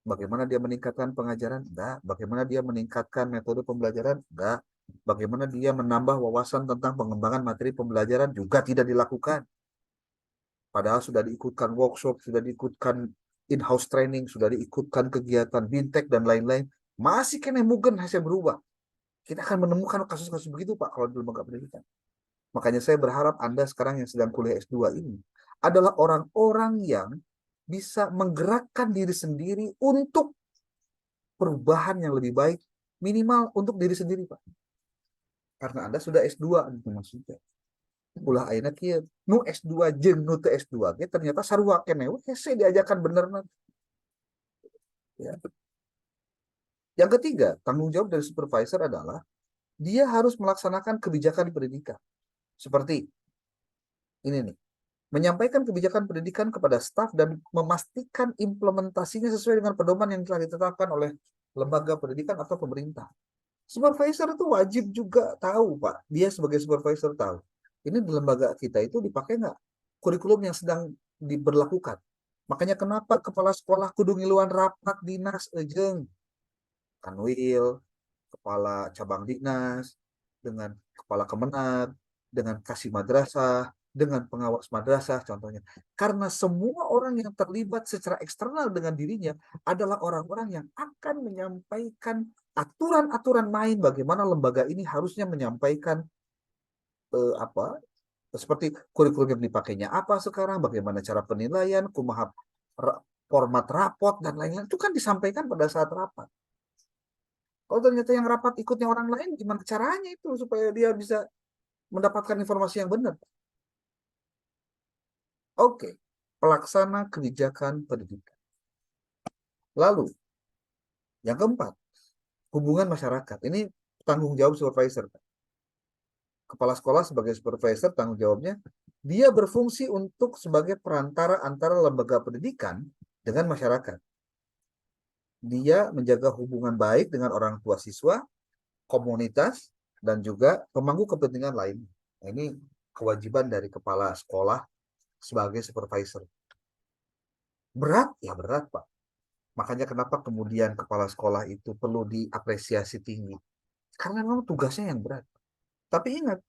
Bagaimana dia meningkatkan pengajaran? Enggak. Bagaimana dia meningkatkan metode pembelajaran? Enggak. Bagaimana dia menambah wawasan tentang pengembangan materi pembelajaran? Juga tidak dilakukan. Padahal sudah diikutkan workshop, sudah diikutkan in-house training, sudah diikutkan kegiatan bintek dan lain-lain. Masih kena mugen hasil berubah. Kita akan menemukan kasus-kasus begitu, Pak, kalau di lembaga pendidikan. Makanya saya berharap Anda sekarang yang sedang kuliah S2 ini adalah orang-orang yang bisa menggerakkan diri sendiri untuk perubahan yang lebih baik, minimal untuk diri sendiri, Pak. Karena Anda sudah S2, gitu maksudnya. Ulah ayeuna kieu, nu S2 jeung nu teu S2 ge ternyata sarua keneh we hese diajakan bener nanti. Ya. Yang ketiga, tanggung jawab dari supervisor adalah dia harus melaksanakan kebijakan pendidikan. Seperti ini nih. Menyampaikan kebijakan pendidikan kepada staf dan memastikan implementasinya sesuai dengan pedoman yang telah ditetapkan oleh lembaga pendidikan atau pemerintah. Supervisor itu wajib juga tahu, Pak. Dia sebagai supervisor tahu. Ini di lembaga kita itu dipakai nggak kurikulum yang sedang diberlakukan. Makanya kenapa kepala sekolah kudu ngiluan rapat dinas ejeng. Kanwil, kepala cabang dinas, dengan kepala kemenag, dengan kasih madrasah, dengan pengawas madrasah contohnya. Karena semua orang yang terlibat secara eksternal dengan dirinya adalah orang-orang yang akan menyampaikan aturan-aturan main bagaimana lembaga ini harusnya menyampaikan apa seperti kurikulum yang dipakainya apa sekarang, bagaimana cara penilaian, kumaha format rapot dan lain-lain itu kan disampaikan pada saat rapat. Kalau ternyata yang rapat ikutnya orang lain, gimana caranya itu supaya dia bisa mendapatkan informasi yang benar? Oke, pelaksana kebijakan pendidikan. Lalu, yang keempat, hubungan masyarakat. Ini tanggung jawab supervisor. Kepala sekolah sebagai supervisor, tanggung jawabnya, dia berfungsi untuk sebagai perantara antara lembaga pendidikan dengan masyarakat. Dia menjaga hubungan baik dengan orang tua siswa, komunitas, dan juga pemangku kepentingan lain. Nah, ini kewajiban dari kepala sekolah sebagai supervisor. Berat? Ya berat, Pak. Makanya kenapa kemudian kepala sekolah itu perlu diapresiasi tinggi. Karena memang tugasnya yang berat. Tapi ingat,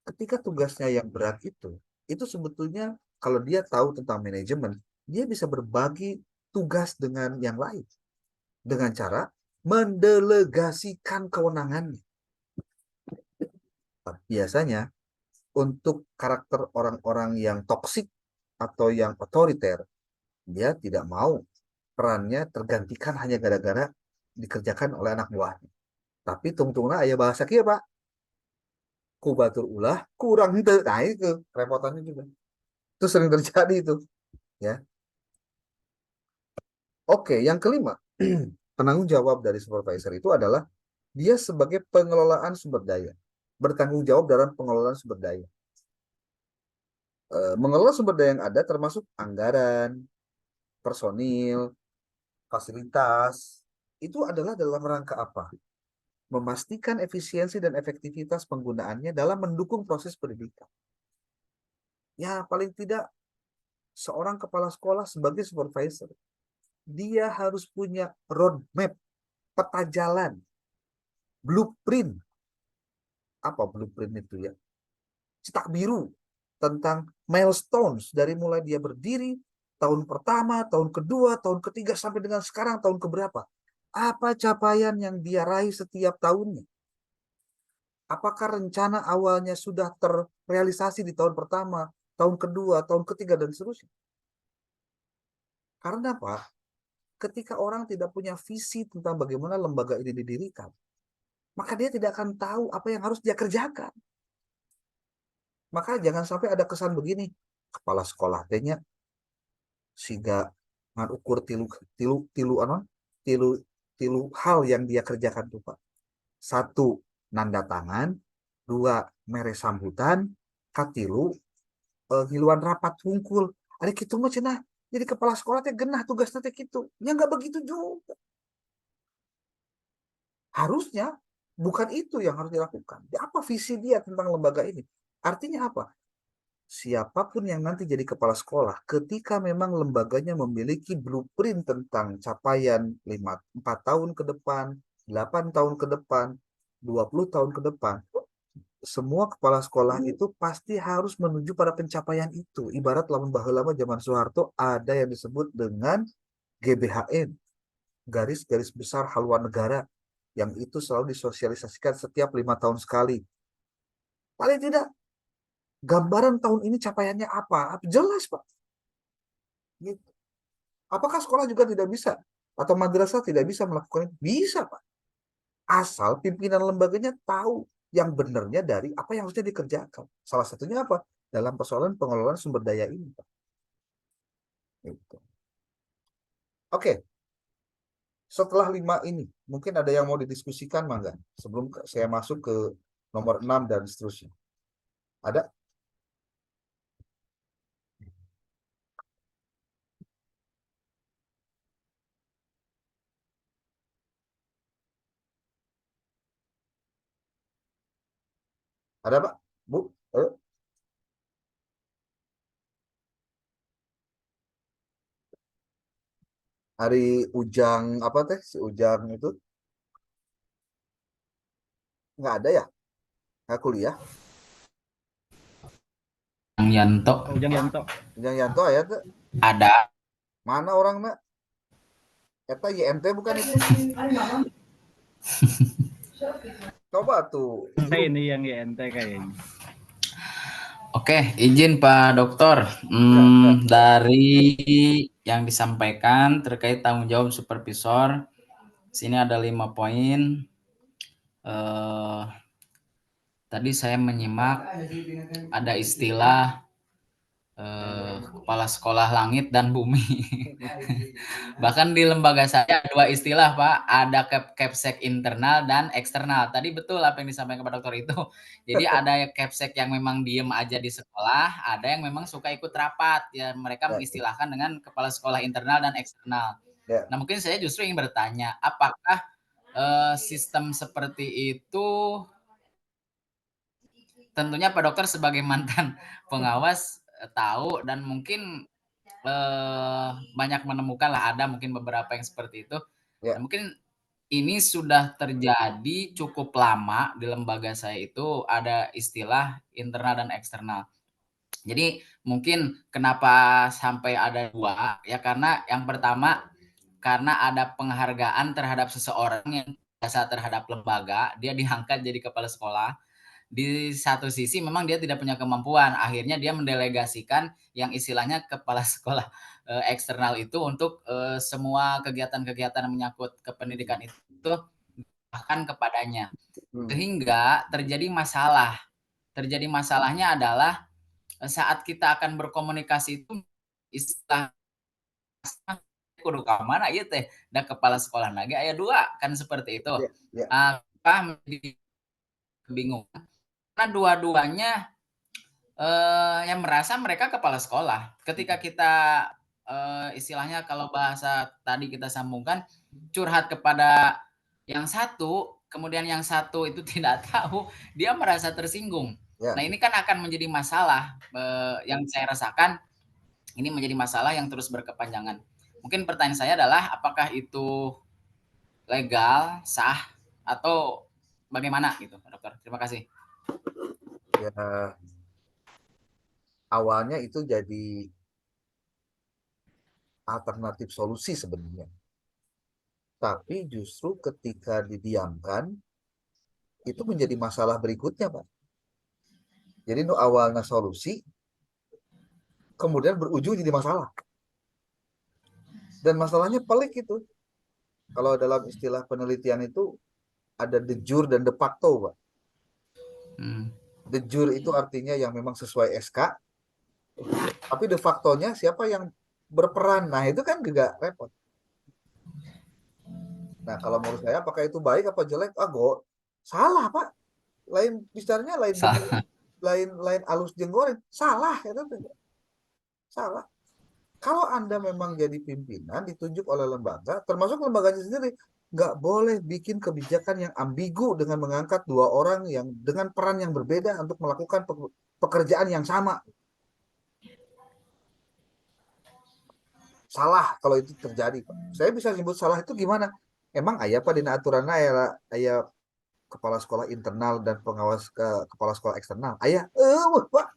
ketika tugasnya yang berat itu sebetulnya kalau dia tahu tentang manajemen, dia bisa berbagi tugas dengan yang lain. Dengan cara mendelegasikan kewenangannya. Biasanya untuk karakter orang-orang yang toksik atau yang otoriter, dia tidak mau perannya tergantikan hanya gara-gara dikerjakan oleh anak buahnya. Tapi tungtungna aya bahasa kieu, Pak. Ku batur ulah kurang henteu. Nah, itu repotannya juga. Itu sering terjadi itu, ya. Oke, yang kelima, penanggung jawab dari supervisor itu adalah dia sebagai pengelolaan sumber daya. Bertanggung jawab dalam pengelolaan sumber daya. Mengelola sumber daya yang ada termasuk anggaran, personil, fasilitas, itu adalah dalam rangka apa? Memastikan efisiensi dan efektivitas penggunaannya dalam mendukung proses pendidikan. Ya, paling tidak seorang kepala sekolah sebagai supervisor, dia harus punya roadmap, peta jalan, blueprint. Apa blueprint itu ya? Cetak biru tentang milestones dari mulai dia berdiri tahun pertama, tahun kedua, tahun ketiga sampai dengan sekarang tahun keberapa. Apa capaian yang dia raih setiap tahunnya? Apakah rencana awalnya sudah terrealisasi di tahun pertama, tahun kedua, tahun ketiga, dan seterusnya? Karena apa? Ketika orang tidak punya visi tentang bagaimana lembaga ini didirikan, maka dia tidak akan tahu apa yang harus dia kerjakan. Maka jangan sampai ada kesan begini, kepala sekolah tehnya sehingga ukur tilu tilu tilu apa tilu tilu hal yang dia kerjakan tuh Pak. Satu, nanda tangan. Dua, mere sambutan. Katilu, hiluan rapat hungkul. Ada gitu mah cenah. Jadi kepala sekolah teh genah tugasnya teh gitu. Ya nggak begitu juga. Harusnya bukan itu yang harus dilakukan. Apa visi dia tentang lembaga ini? Artinya apa? Siapapun yang nanti jadi kepala sekolah, ketika memang lembaganya memiliki blueprint tentang capaian 4 tahun ke depan, 8 tahun ke depan, 20 tahun ke depan, semua kepala sekolah itu pasti harus menuju pada pencapaian itu. Ibarat lama baheula zaman Soeharto ada yang disebut dengan GBHN, garis-garis besar haluan negara, yang itu selalu disosialisasikan setiap 5 tahun sekali. Paling tidak gambaran tahun ini capaiannya apa? Jelas, Pak. Gitu. Apakah sekolah juga tidak bisa? Atau madrasah tidak bisa melakukan itu? Bisa, Pak. Asal pimpinan lembaganya tahu yang benarnya dari apa yang harusnya dikerjakan. Salah satunya apa? Dalam persoalan pengelolaan sumber daya ini, Pak. Gitu. Oke. Setelah 5 ini, mungkin ada yang mau didiskusikan, Mangga? Sebelum saya masuk ke nomor 6 dan seterusnya. Ada? Ada, Pak? Bu? Ayo. Hari Ujang apa teh? Si Ujang itu nggak ada ya? Nggak kuliah? Yang Yanto Ujang Yanto. Ujang Yanto ya tuh. ada. Mana orang nak? Eta YMT bukan itu? Coba tuh. Ini yang YNT kayaknya. Oke, izin Pak Dokter. Ya. Dari yang disampaikan terkait tanggung jawab supervisor, sini ada 5 poin. Tadi saya menyimak ada istilah kepala sekolah langit dan bumi. Bahkan di lembaga saya 2 istilah Pak, ada capsek internal dan eksternal. Tadi betul apa yang disampaikan Pak Dokter itu. Jadi ada capsek yang memang diem aja di sekolah, ada yang memang suka ikut rapat. Ya mereka mengistilahkan dengan kepala sekolah internal dan eksternal. Ya. Nah mungkin saya justru ingin bertanya, apakah sistem seperti itu, tentunya Pak Dokter sebagai mantan pengawas tahu dan mungkin banyak menemukan lah, ada mungkin beberapa yang seperti itu. Ya. Nah, mungkin ini sudah terjadi cukup lama di lembaga saya itu ada istilah internal dan eksternal. Jadi mungkin kenapa sampai ada 2 ya, karena yang pertama karena ada penghargaan terhadap seseorang yang jasa terhadap lembaga, dia diangkat jadi kepala sekolah. Di satu sisi memang dia tidak punya kemampuan, akhirnya dia mendelegasikan yang istilahnya kepala sekolah eksternal itu untuk semua kegiatan-kegiatan yang menyangkut kependidikan itu bahkan kepadanya. Sehingga terjadi masalah. Terjadi masalahnya adalah saat kita akan berkomunikasi itu istilah kudu ka mana ieu teh, da kepala sekolah lagi aya 2 kan seperti itu. Apa menjadi kebingungan karena dua-duanya yang merasa mereka kepala sekolah. Ketika kita istilahnya kalau bahasa tadi kita sambungkan curhat kepada yang satu, kemudian yang satu itu tidak tahu, dia merasa tersinggung. Nah ini kan akan menjadi masalah yang saya rasakan, ini menjadi masalah yang terus berkepanjangan. Mungkin pertanyaan saya adalah apakah itu legal, sah, atau bagaimana gitu, Dokter? Terima kasih. Ya, awalnya itu jadi alternatif solusi sebenarnya. Tapi justru ketika didiamkan, itu menjadi masalah berikutnya, Pak. Jadi itu awalnya solusi, kemudian berujung jadi masalah. Dan masalahnya pelik itu. Kalau dalam istilah penelitian itu ada de jure dan de facto, Pak. De jure itu artinya yang memang sesuai SK, tapi de facto-nya siapa yang berperan. Nah, itu kan juga repot. Nah, kalau menurut saya apakah itu baik apa jelek? Salah, Pak. Lain bicaranya lain Salah. lain alus jenggolin. Salah itu salah. Kalau Anda memang jadi pimpinan ditunjuk oleh lembaga, termasuk lembaganya sendiri, nggak boleh bikin kebijakan yang ambigu dengan mengangkat dua orang yang dengan peran yang berbeda untuk melakukan pekerjaan yang sama. Salah kalau itu terjadi, Pak. Saya bisa sebut salah itu gimana? Emang ayah Pak dina aturanna ayah kepala sekolah internal dan pengawas kepala sekolah eksternal. Ayah, Pak.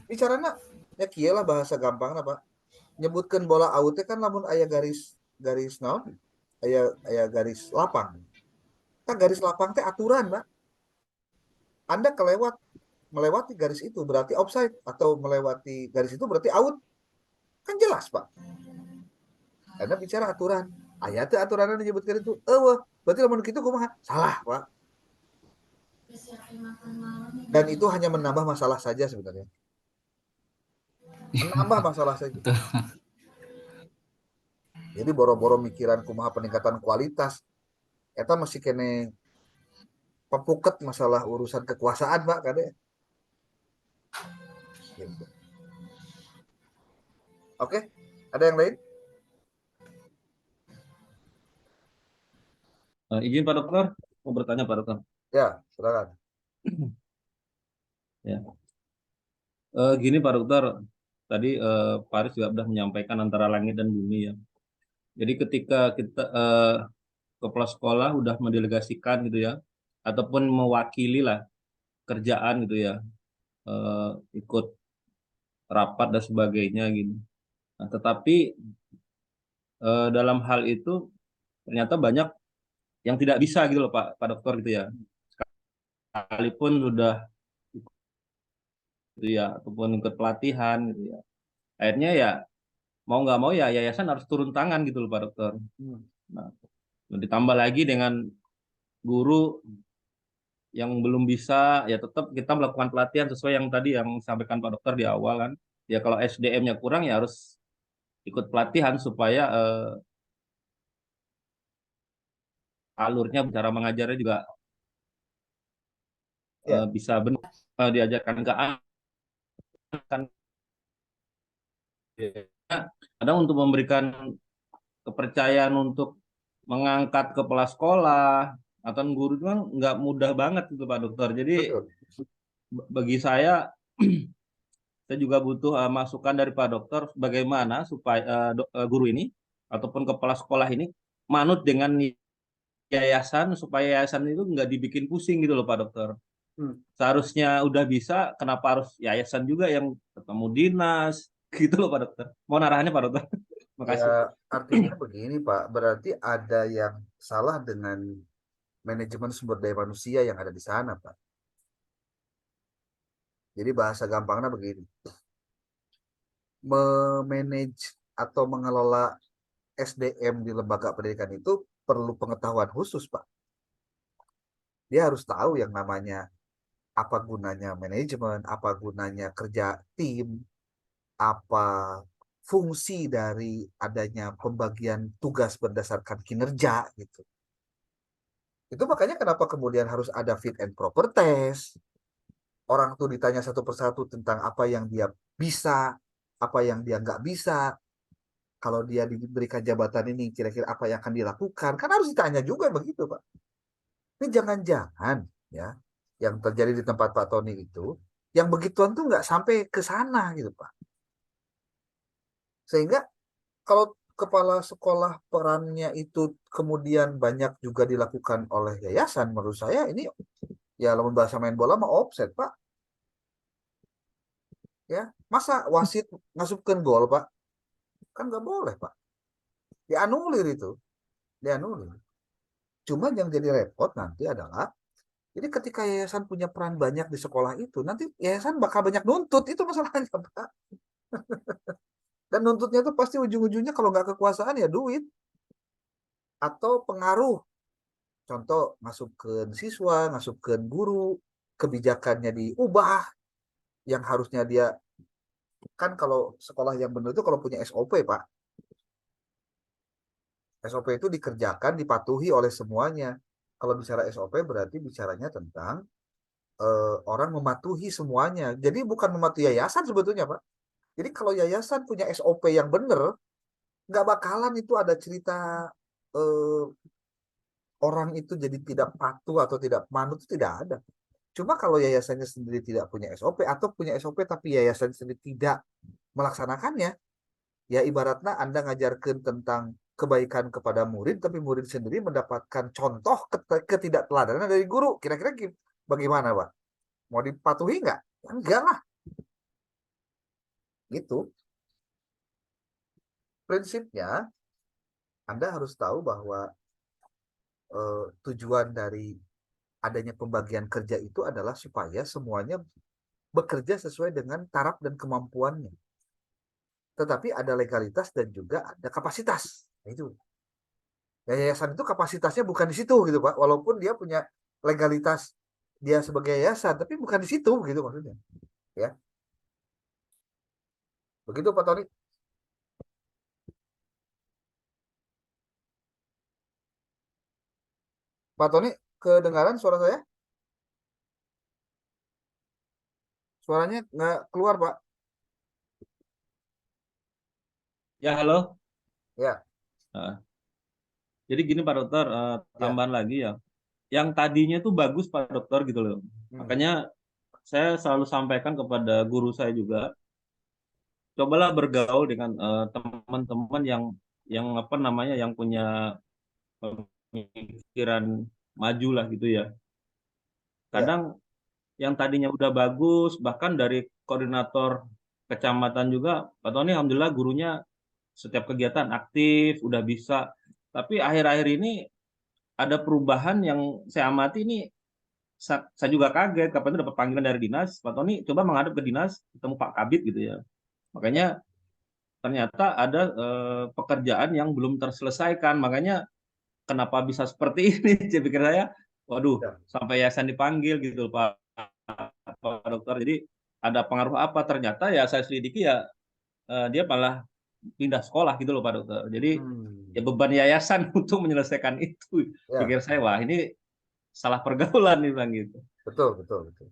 Bicaranya ya kieu lah bahasa gampangna, Pak. Nyebutkan bola out kan lamun ayah garis naon? Ayah garis lapang. Kan garis lapang teh aturan, Pak. Anda melewati garis itu berarti offside atau melewati garis itu berarti out. Kan jelas, Pak. Anda bicara aturan. Ayat teh aturannya menyebutkan itu. Berarti lamun kitu kumaha? Salah, Pak. Dan itu hanya menambah masalah saja sebenarnya. Menambah masalah saja. Betul. Jadi boro-boro mikiran kumaha peningkatan kualitas. Eta masih kene pepuket masalah urusan kekuasaan, Pak, kade. Gitu. Oke, ada yang lain? Izin Pak Dokter, mau bertanya Pak Dokter. Ya, silakan. Ya. Gini Pak Dokter, tadi Pak Aris juga sudah menyampaikan antara langit dan bumi ya. Jadi ketika kita kepala sekolah udah mendelegasikan gitu ya, ataupun mewakili lah kerjaan gitu ya, ikut rapat dan sebagainya gitu. Nah, tetapi dalam hal itu ternyata banyak yang tidak bisa gitu loh Pak Dokter gitu ya. Sekalipun sudah gitu ya, ataupun ikut pelatihan gitu ya. Akhirnya ya mau nggak mau ya yayasan harus turun tangan gitu loh Pak Dokter. Nah, ditambah lagi dengan guru yang belum bisa, ya tetap kita melakukan pelatihan sesuai yang tadi yang disampaikan Pak Dokter di awal kan. Ya kalau SDM-nya kurang ya harus ikut pelatihan supaya alurnya cara mengajarnya juga bisa benar diajarkan ke anak kan. Kadang untuk memberikan kepercayaan untuk mengangkat kepala sekolah atau guru itu kan nggak mudah banget itu Pak Dokter. Jadi Betul. bagi saya juga butuh masukan dari Pak Dokter bagaimana supaya guru ini ataupun kepala sekolah ini manut dengan yayasan supaya yayasan itu nggak dibikin pusing gitu loh Pak Dokter. Seharusnya udah bisa, kenapa harus yayasan juga yang ketemu dinas gitu loh Pak Dokter. Mau arahannya Pak Dokter. Makasih. Ya, artinya begini, Pak. Berarti ada yang salah dengan manajemen sumber daya manusia yang ada di sana, Pak. Jadi bahasa gampangnya begini. Memanage atau mengelola SDM di lembaga pendidikan itu perlu pengetahuan khusus, Pak. Dia harus tahu yang namanya apa gunanya manajemen, apa gunanya kerja tim, apa fungsi dari adanya pembagian tugas berdasarkan kinerja gitu. Itu makanya kenapa kemudian harus ada fit and proper test. Orang tuh ditanya satu persatu tentang apa yang dia bisa, apa yang dia nggak bisa. Kalau dia diberikan jabatan ini, kira-kira apa yang akan dilakukan? Kan harus ditanya juga begitu, Pak. Ini jangan-jangan ya, yang terjadi di tempat Pak Tony itu, yang begituan tuh nggak sampai ke sana gitu, Pak. Sehingga kalau kepala sekolah perannya itu kemudian banyak juga dilakukan oleh yayasan, menurut saya ini ya lamun bahasa main bola mah offset, Pak. Ya, masa wasit ngasupkan gol, Pak? Kan nggak boleh, Pak. Dianulir itu, dianulir. Cuma yang jadi repot nanti adalah, jadi ketika yayasan punya peran banyak di sekolah itu, nanti yayasan bakal banyak nuntut, itu masalahnya, Pak. Dan nuntutnya itu pasti ujung-ujungnya kalau nggak kekuasaan ya duit atau pengaruh. Contoh, masukkan siswa, masukkan guru, kebijakannya diubah, yang harusnya dia, kan kalau sekolah yang benar itu kalau punya SOP, Pak. SOP itu dikerjakan, dipatuhi oleh semuanya. Kalau bicara SOP berarti bicaranya tentang orang mematuhi semuanya. Jadi bukan mematuhi yayasan sebetulnya, Pak. Jadi kalau yayasan punya SOP yang benar, nggak bakalan itu ada cerita eh, orang itu jadi tidak patuh atau tidak manut, itu tidak ada. Cuma kalau yayasannya sendiri tidak punya SOP atau punya SOP tapi yayasan sendiri tidak melaksanakannya, ya ibaratnya Anda ngajarkan tentang kebaikan kepada murid, tapi murid sendiri mendapatkan contoh ketidakteladanan dari guru. Kira-kira bagaimana, Pak? Mau dipatuhi nggak? Ya, enggak lah. Gitu. Prinsipnya, Anda harus tahu bahwa tujuan dari adanya pembagian kerja itu adalah supaya semuanya bekerja sesuai dengan taraf dan kemampuannya. Tetapi ada legalitas dan juga ada kapasitas. Nah, itu. Ya, yayasan itu kapasitasnya bukan di situ gitu, Pak. Walaupun dia punya legalitas dia sebagai yayasan, tapi bukan di situ gitu maksudnya. Ya. Begitu Pak Tony. Pak Tony, kedengaran suara saya? Suaranya nggak keluar, Pak. Ya, halo. Ya, Nah, jadi gini Pak Dokter, ya. tambahan lagi ya. Yang tadinya itu bagus Pak Dokter gitu loh. Makanya saya selalu sampaikan kepada guru saya juga, cobalah bergaul dengan teman-teman yang apa namanya, yang punya pemikiran maju lah gitu ya. Ya. Kadang yang tadinya udah bagus, bahkan dari koordinator kecamatan juga, Pak Tony alhamdulillah gurunya setiap kegiatan aktif, udah bisa. Tapi akhir-akhir ini ada perubahan yang saya amati ini, saya juga kaget kapan itu dapat panggilan dari dinas, Pak Tony coba menghadap ke dinas, ketemu Pak Kabid gitu ya. Makanya ternyata ada pekerjaan yang belum terselesaikan, makanya kenapa bisa seperti ini? Saya pikir saya, waduh, Ya. sampai yayasan dipanggil gitu Pak Dokter. Jadi ada pengaruh apa? Ternyata ya saya selidiki ya dia malah pindah sekolah gitu loh Pak Dokter. Jadi ya beban yayasan untuk menyelesaikan itu. Ya. Pikir saya, wah ini salah pergaulan nih Bang gitu. Betul, betul, betul.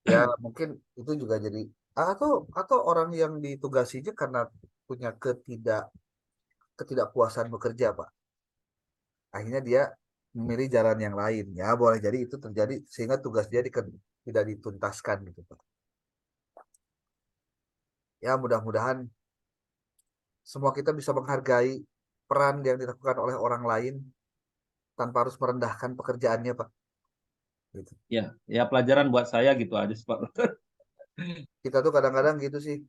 Ya, mungkin itu juga jadi atau orang yang ditugasinya karena punya ketidakpuasan bekerja, Pak. Akhirnya dia memilih jalan yang lain. Ya, boleh jadi itu terjadi sehingga tugas dia tidak dituntaskan gitu, Pak. Ya, mudah-mudahan semua kita bisa menghargai peran yang dilakukan oleh orang lain tanpa harus merendahkan pekerjaannya, Pak. Gitu. Ya, ya pelajaran buat saya gitu aja Pak Dokter. Kita tuh kadang-kadang gitu sih.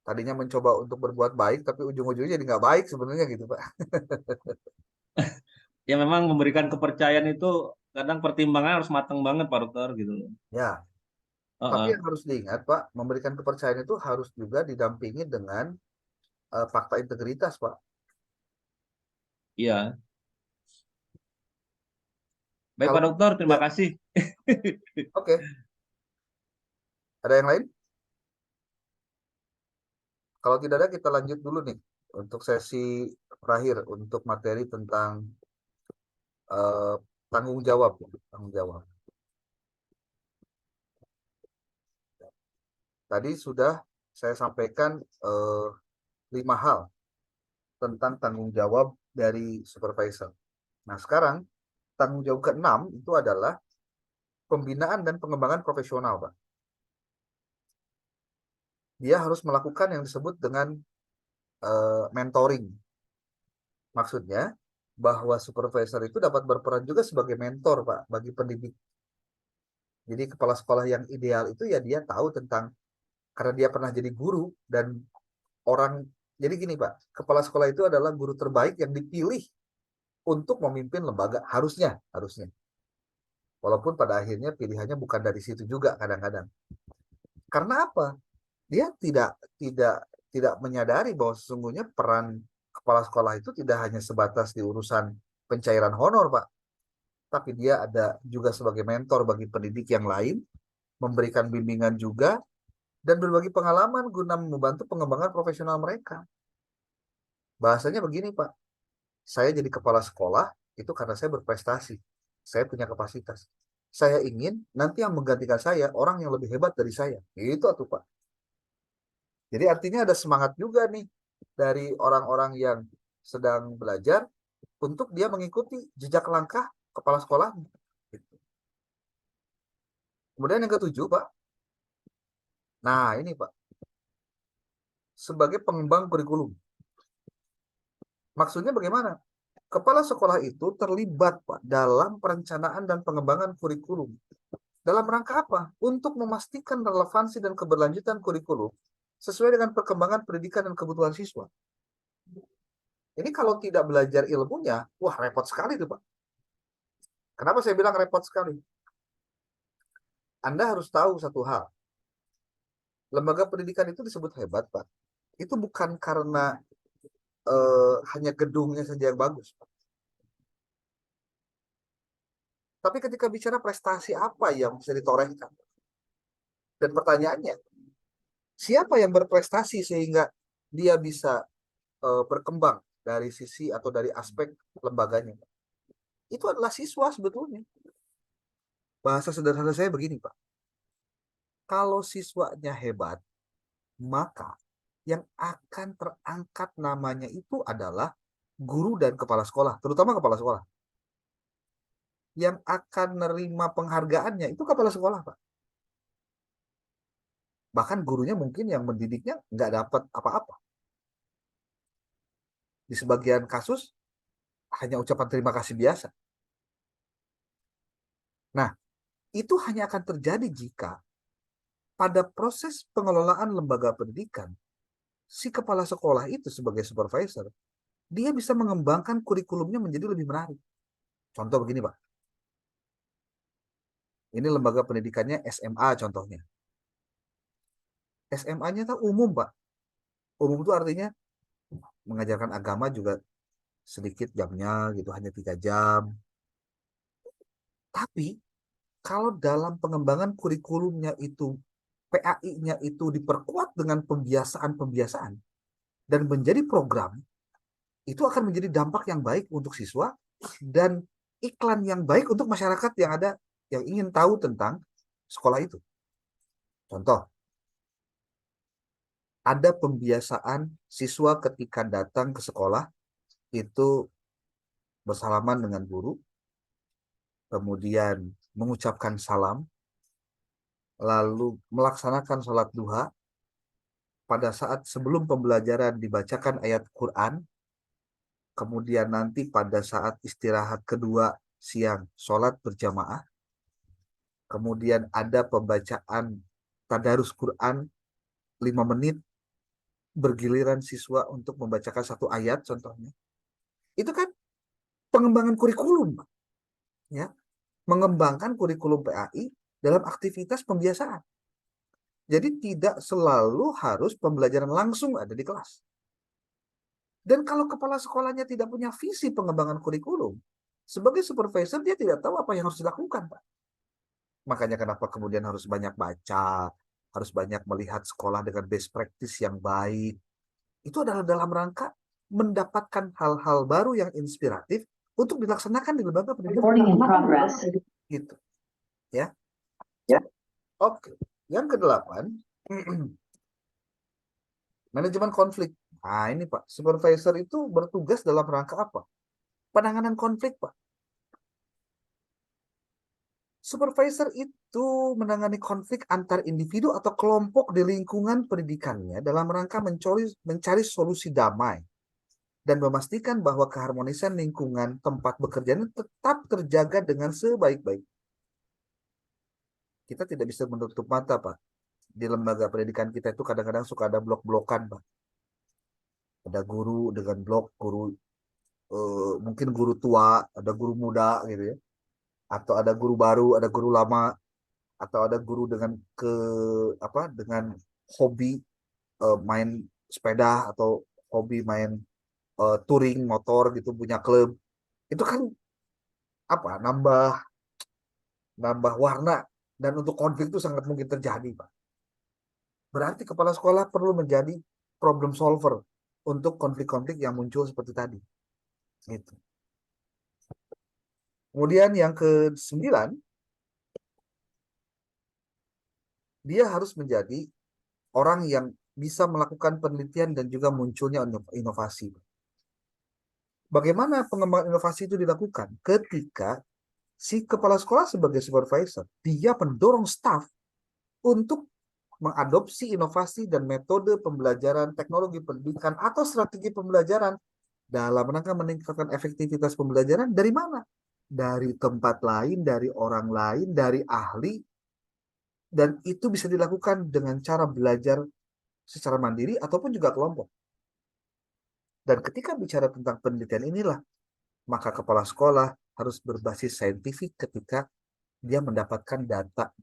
Tadinya mencoba untuk berbuat baik, tapi ujung-ujungnya jadi nggak baik sebenarnya gitu, Pak. Ya memang memberikan kepercayaan itu kadang pertimbangan harus matang banget Pak Dokter gitu loh. Ya, tapi yang harus diingat, Pak, memberikan kepercayaan itu harus juga didampingi dengan fakta integritas, Pak. Iya. Baik Kalau Pak Dokter, terima ya, kasih. oke. Ada yang lain? Kalau tidak ada, kita lanjut dulu nih untuk sesi terakhir untuk materi tentang eh, tanggung jawab, tanggung jawab. Tadi sudah saya sampaikan 5 hal tentang tanggung jawab dari supervisor. Nah, sekarang tanggung jawab ke-6 itu adalah pembinaan dan pengembangan profesional, Pak. Dia harus melakukan yang disebut dengan mentoring. Maksudnya bahwa supervisor itu dapat berperan juga sebagai mentor, Pak, bagi pendidik. Jadi kepala sekolah yang ideal itu ya dia tahu tentang karena dia pernah jadi guru dan orang, jadi gini Pak, kepala sekolah itu adalah guru terbaik yang dipilih untuk memimpin lembaga, harusnya. Walaupun pada akhirnya pilihannya bukan dari situ juga kadang-kadang. Karena apa? Dia tidak menyadari bahwa sesungguhnya peran kepala sekolah itu tidak hanya sebatas di urusan pencairan honor, Pak. Tapi dia ada juga sebagai mentor bagi pendidik yang lain, memberikan bimbingan juga, dan berbagi pengalaman guna membantu pengembangan profesional mereka. Bahasanya begini, Pak. Saya jadi kepala sekolah itu karena saya berprestasi. Saya punya kapasitas. Saya ingin nanti yang menggantikan saya orang yang lebih hebat dari saya. Itu tuh, Pak. Jadi artinya ada semangat juga nih dari orang-orang yang sedang belajar untuk dia mengikuti jejak langkah kepala sekolah. Kemudian yang ketujuh, Pak. Nah, ini, Pak. Sebagai pengembang kurikulum. Maksudnya bagaimana? Kepala sekolah itu terlibat, Pak, dalam perencanaan dan pengembangan kurikulum. Dalam rangka apa? Untuk memastikan relevansi dan keberlanjutan kurikulum sesuai dengan perkembangan pendidikan dan kebutuhan siswa. Ini kalau tidak belajar ilmunya, wah repot sekali tuh, Pak. Kenapa saya bilang repot sekali? Anda harus tahu satu hal. Lembaga pendidikan itu disebut hebat, Pak. Itu bukan karena hanya gedungnya saja yang bagus, Pak. Tapi ketika bicara prestasi apa yang bisa ditorehkan? Dan pertanyaannya, siapa yang berprestasi sehingga dia bisa berkembang dari sisi atau dari aspek lembaganya? Itu adalah siswa sebetulnya. Bahasa sederhana saya begini, Pak. Kalau siswanya hebat, maka yang akan terangkat namanya itu adalah guru dan kepala sekolah, terutama kepala sekolah. Yang akan menerima penghargaannya itu kepala sekolah, Pak. Bahkan gurunya mungkin yang mendidiknya nggak dapat apa-apa. Di sebagian kasus, hanya ucapan terima kasih biasa. Nah, itu hanya akan terjadi jika pada proses pengelolaan lembaga pendidikan, si kepala sekolah itu sebagai supervisor, dia bisa mengembangkan kurikulumnya menjadi lebih menarik. Contoh begini, Pak. Ini lembaga pendidikannya SMA contohnya. SMA-nya tuh umum, Pak. Umum itu artinya mengajarkan agama juga sedikit jamnya gitu, hanya 3 jam. Tapi kalau dalam pengembangan kurikulumnya itu PAI-nya itu diperkuat dengan pembiasaan-pembiasaan dan menjadi program, itu akan menjadi dampak yang baik untuk siswa dan iklan yang baik untuk masyarakat yang ada yang ingin tahu tentang sekolah itu. Contoh, ada pembiasaan siswa ketika datang ke sekolah itu bersalaman dengan guru, kemudian mengucapkan salam, lalu melaksanakan sholat duha. Pada saat sebelum pembelajaran dibacakan ayat Quran, kemudian nanti pada saat istirahat kedua siang sholat berjamaah, kemudian ada pembacaan tadarus Quran 5 menit, bergiliran siswa untuk membacakan 1 ayat contohnya. Itu kan pengembangan kurikulum, ya, mengembangkan kurikulum PAI dalam aktivitas pembiasaan. Jadi tidak selalu harus pembelajaran langsung ada di kelas. Dan kalau kepala sekolahnya tidak punya visi pengembangan kurikulum, sebagai supervisor dia tidak tahu apa yang harus dilakukan, Pak. Makanya kenapa kemudian harus banyak baca, harus banyak melihat sekolah dengan best practice yang baik. Itu adalah dalam rangka mendapatkan hal-hal baru yang inspiratif untuk dilaksanakan di lembaga pendidikan. Gitu. Ya. Oke. Yang ke-8, manajemen konflik. Nah, ini Pak, supervisor itu bertugas dalam rangka apa? Penanganan konflik, Pak. Supervisor itu menangani konflik antar individu atau kelompok di lingkungan pendidikannya dalam rangka mencari solusi damai dan memastikan bahwa keharmonisan lingkungan tempat bekerjanya tetap terjaga dengan sebaik-baik. Kita tidak bisa menutup mata, Pak. di lembaga pendidikan kita itu kadang-kadang suka ada blok-blokan, Pak. Ada guru dengan blok, guru mungkin guru tua, ada guru muda gitu ya. Atau ada guru baru, ada guru lama, atau ada guru dengan dengan hobi main sepeda atau hobi main touring motor gitu, punya klub. Itu kan nambah nambah warna, dan untuk konflik itu sangat mungkin terjadi, Pak. Berarti kepala sekolah perlu menjadi problem solver untuk konflik-konflik yang muncul seperti tadi. Gitu. Kemudian yang ke-9, dia harus menjadi orang yang bisa melakukan penelitian dan juga munculnya inovasi. Bagaimana pengembangan inovasi itu dilakukan? Ketika si kepala sekolah sebagai supervisor, dia mendorong staf untuk mengadopsi inovasi dan metode pembelajaran, teknologi pendidikan, atau strategi pembelajaran dalam rangka meningkatkan efektivitas pembelajaran. Dari mana? Dari tempat lain, dari orang lain, dari ahli, dan itu bisa dilakukan dengan cara belajar secara mandiri ataupun juga kelompok. Dan ketika bicara tentang penelitian inilah, maka kepala sekolah harus berbasis saintifik ketika dia mendapatkan data.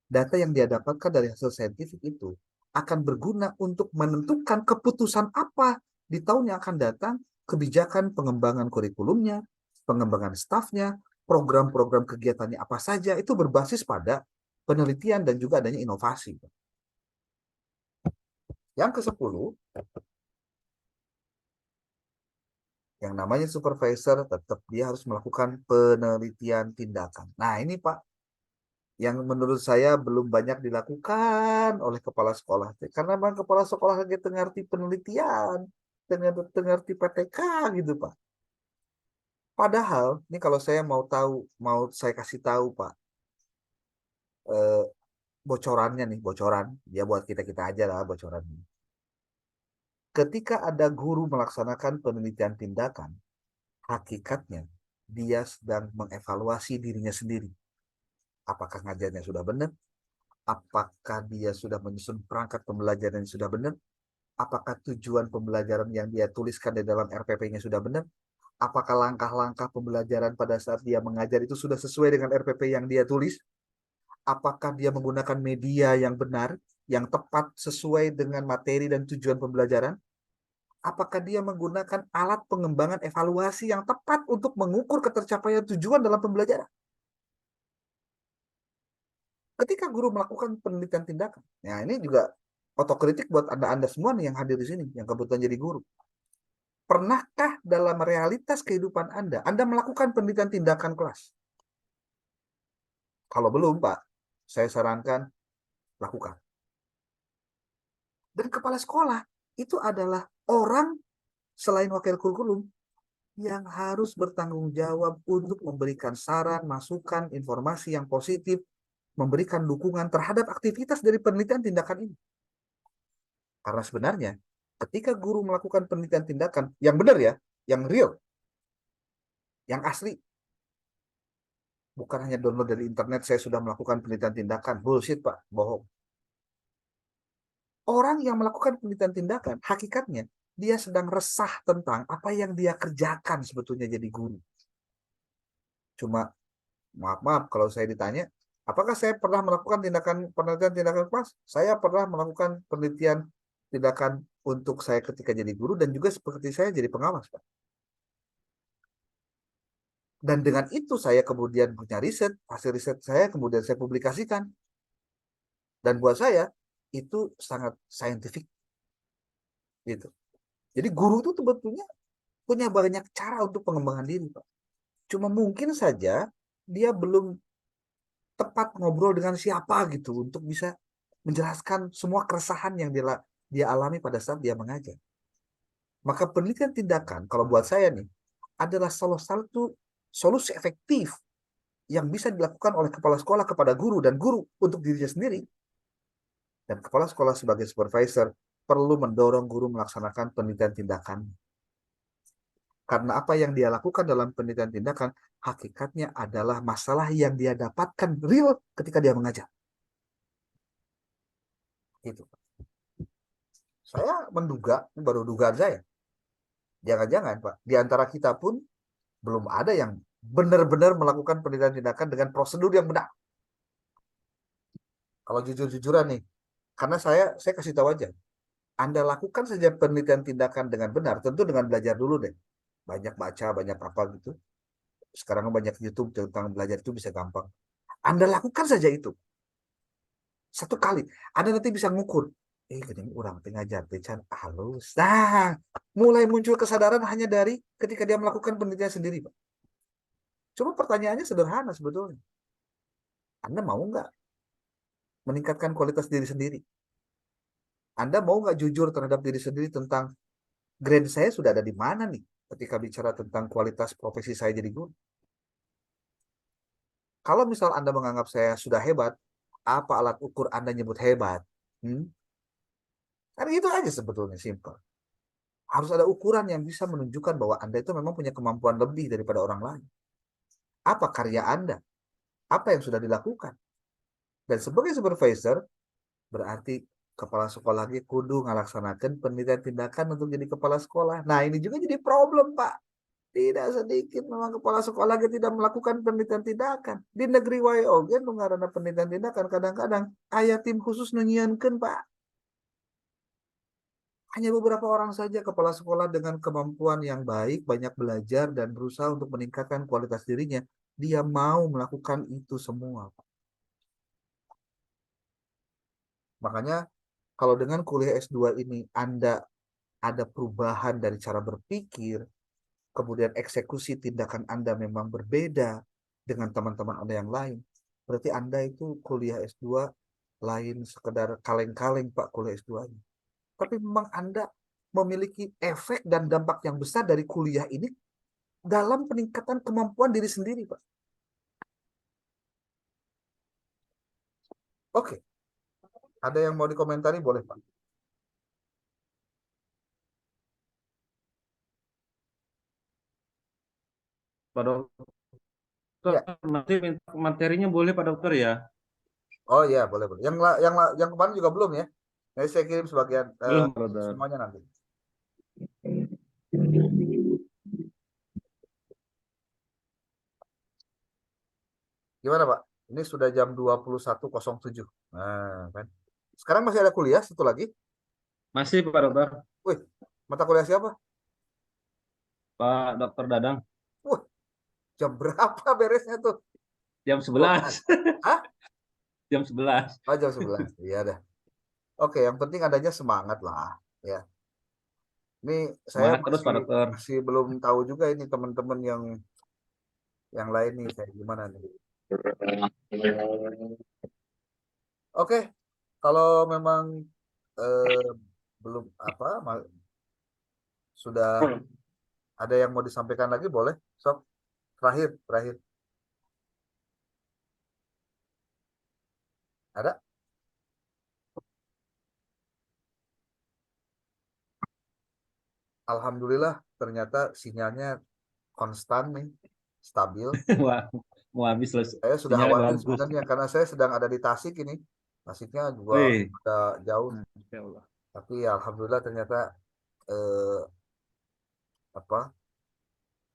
Data yang dia dapatkan dari hasil saintifik itu akan berguna untuk menentukan keputusan apa di tahun yang akan datang, kebijakan pengembangan kurikulumnya, pengembangan stafnya, program-program kegiatannya apa saja, itu berbasis pada penelitian dan juga adanya inovasi. Yang ke-10, yang namanya supervisor tetap dia harus melakukan penelitian tindakan. Nah ini Pak, yang menurut saya belum banyak dilakukan oleh kepala sekolah. Karena memang kepala sekolah lagi tengerti penelitian, tengerti PTK gitu Pak. Padahal, ini kalau saya mau saya kasih tahu Pak, bocorannya nih, bocoran. Ya buat kita-kita aja lah bocorannya. Ketika ada guru melaksanakan penelitian tindakan, hakikatnya dia sedang mengevaluasi dirinya sendiri. Apakah ngajarnya sudah benar? Apakah dia sudah menyusun perangkat pembelajaran yang sudah benar? Apakah tujuan pembelajaran yang dia tuliskan di dalam RPP-nya sudah benar? Apakah langkah-langkah pembelajaran pada saat dia mengajar itu sudah sesuai dengan RPP yang dia tulis? Apakah dia menggunakan media yang benar, yang tepat sesuai dengan materi dan tujuan pembelajaran? Apakah dia menggunakan alat pengembangan evaluasi yang tepat untuk mengukur ketercapaian tujuan dalam pembelajaran? Ketika guru melakukan penelitian tindakan, nah ini juga otokritik buat Anda semua nih yang hadir di sini, yang kebetulan jadi guru. Pernahkah dalam realitas kehidupan Anda melakukan penelitian tindakan kelas? Kalau belum, Pak, saya sarankan lakukan. Dan kepala sekolah itu adalah orang selain wakil kurikulum yang harus bertanggung jawab untuk memberikan saran, masukan, informasi yang positif, memberikan dukungan terhadap aktivitas dari penelitian tindakan ini. Karena sebenarnya ketika guru melakukan penelitian tindakan yang benar ya, yang real, yang asli, bukan hanya download dari internet, saya sudah melakukan penelitian tindakan, bullshit Pak, bohong. Orang yang melakukan penelitian tindakan, hakikatnya dia sedang resah tentang apa yang dia kerjakan sebetulnya jadi guru. Cuma, maaf kalau saya ditanya, apakah saya pernah melakukan penelitian tindakan kelas? Saya pernah melakukan penelitian tindakan untuk saya ketika jadi guru dan juga seperti saya jadi pengawas, Pak. Dan dengan itu saya kemudian punya riset, hasil riset saya kemudian saya publikasikan. Dan buat saya itu sangat saintifik. Gitu. Jadi guru itu sebetulnya punya banyak cara untuk pengembangan diri, Pak. Cuma mungkin saja dia belum tepat ngobrol dengan siapa gitu untuk bisa menjelaskan semua keresahan yang dia alami pada saat dia mengajar. Maka penelitian tindakan, kalau buat saya nih, adalah salah satu solusi efektif yang bisa dilakukan oleh kepala sekolah kepada guru dan guru untuk dirinya sendiri. Dan kepala sekolah sebagai supervisor perlu mendorong guru melaksanakan penelitian tindakan. Karena apa yang dia lakukan dalam penelitian tindakan, hakikatnya adalah masalah yang dia dapatkan real ketika dia mengajar. Gitu. Saya menduga, ini baru dugaan saya, jangan-jangan Pak, di antara kita pun belum ada yang benar-benar melakukan penelitian tindakan dengan prosedur yang benar. Kalau jujur-jujuran nih, karena saya kasih tahu aja, Anda lakukan saja penelitian tindakan dengan benar, tentu dengan belajar dulu deh. Banyak baca, banyak apa gitu. Sekarang banyak YouTube tentang belajar itu bisa gampang. Anda lakukan saja itu. Satu kali. Anda nanti bisa ngukur. Gini orang pengajar, pecan halus. Nah, mulai muncul kesadaran hanya dari ketika dia melakukan penelitian sendiri, Pak. Cuma pertanyaannya sederhana sebetulnya. Anda mau nggak meningkatkan kualitas diri sendiri? Anda mau nggak jujur terhadap diri sendiri tentang grade saya sudah ada di mana nih ketika bicara tentang kualitas profesi saya jadi guru? Kalau misal Anda menganggap saya sudah hebat, apa alat ukur Anda nyebut hebat? Kan itu aja sebetulnya, simpel. Harus ada ukuran yang bisa menunjukkan bahwa Anda itu memang punya kemampuan lebih daripada orang lain. Apa karya Anda? Apa yang sudah dilakukan? Dan sebagai supervisor, berarti kepala sekolah lagi kudu ngelaksanakan penelitian tindakan untuk jadi kepala sekolah. Nah, ini juga jadi problem, Pak. Tidak sedikit memang kepala sekolah lagi tidak melakukan penelitian tindakan. Di negeri wae oge nu ngaranna penelitian tindakan kadang-kadang aya tim khusus nunyiankeun, Pak. Hanya beberapa orang saja kepala sekolah dengan kemampuan yang baik, banyak belajar dan berusaha untuk meningkatkan kualitas dirinya. Dia mau melakukan itu semua, Pak. Makanya kalau dengan kuliah S2 ini Anda ada perubahan dari cara berpikir, kemudian eksekusi tindakan Anda memang berbeda dengan teman-teman Anda yang lain, berarti Anda itu kuliah S2 lain sekedar kaleng-kaleng, Pak, kuliah S2-nya. Tapi memang Anda memiliki efek dan dampak yang besar dari kuliah ini dalam peningkatan kemampuan diri sendiri, Pak. Oke. Ada yang mau dikomentari, boleh, Pak. Pak Dokter, Ya. nanti minta materinya boleh Pak Dokter ya? Oh iya, boleh, boleh. Yang kemarin juga belum ya. Jadi saya kirim sebagian Belum Pak Dokter. semuanya nanti. Gimana, Pak? Ini sudah jam 21.07. Nah, kan. Sekarang masih ada kuliah satu lagi? Masih Pak Dokter. Wih, mata kuliah siapa? Pak Dokter Dadang. Wih, jam berapa beresnya tuh? Jam 11. Hah? Jam 11. Oh, jam 11. Iya dah. Oke, yang penting adanya semangat lah, ya. Ini saya Semangat terus Pak Dokter. masih belum tahu juga ini teman-teman yang lain nih kayak gimana nih. Oke, kalau memang belum sudah ada yang mau disampaikan lagi, boleh. Sok, terakhir. Ada? Alhamdulillah, ternyata sinyalnya konstan nih, stabil. Wah, mau habis loh. Saya sudah Sinyalnya khawatir bagus. sebenarnya karena saya sedang ada di Tasik ini. Tasiknya juga Wih. udah jauh. Masya Allah. Tapi ya, alhamdulillah ternyata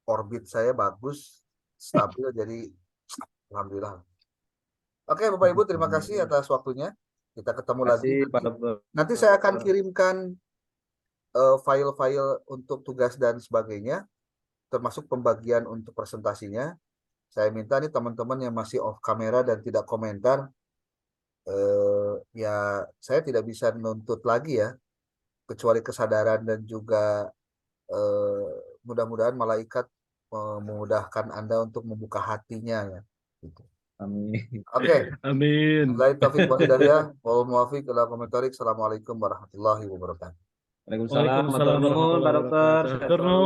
orbit saya bagus, stabil, jadi alhamdulillah. Oke, Bapak Ibu, terima kasih atas waktunya. Kita ketemu Terima lagi kasih Pak nanti. Dokter. Nanti saya akan kirimkan file-file untuk tugas dan sebagainya, termasuk pembagian untuk presentasinya. Saya minta nih teman-teman yang masih off kamera dan tidak komentar, ya saya tidak bisa menuntut lagi ya, kecuali kesadaran dan juga mudah-mudahan malaikat memudahkan Anda untuk membuka hatinya ya. Gitu. Amin. Oke. Amin. Wabillahi taufiq wal hidayah. Wal muwaffiq ila aqwamit thoriq. Assalamualaikum warahmatullahi wabarakatuh. Waalaikumsalam. Matur nuwun Pak Dokter. Sehat selalu.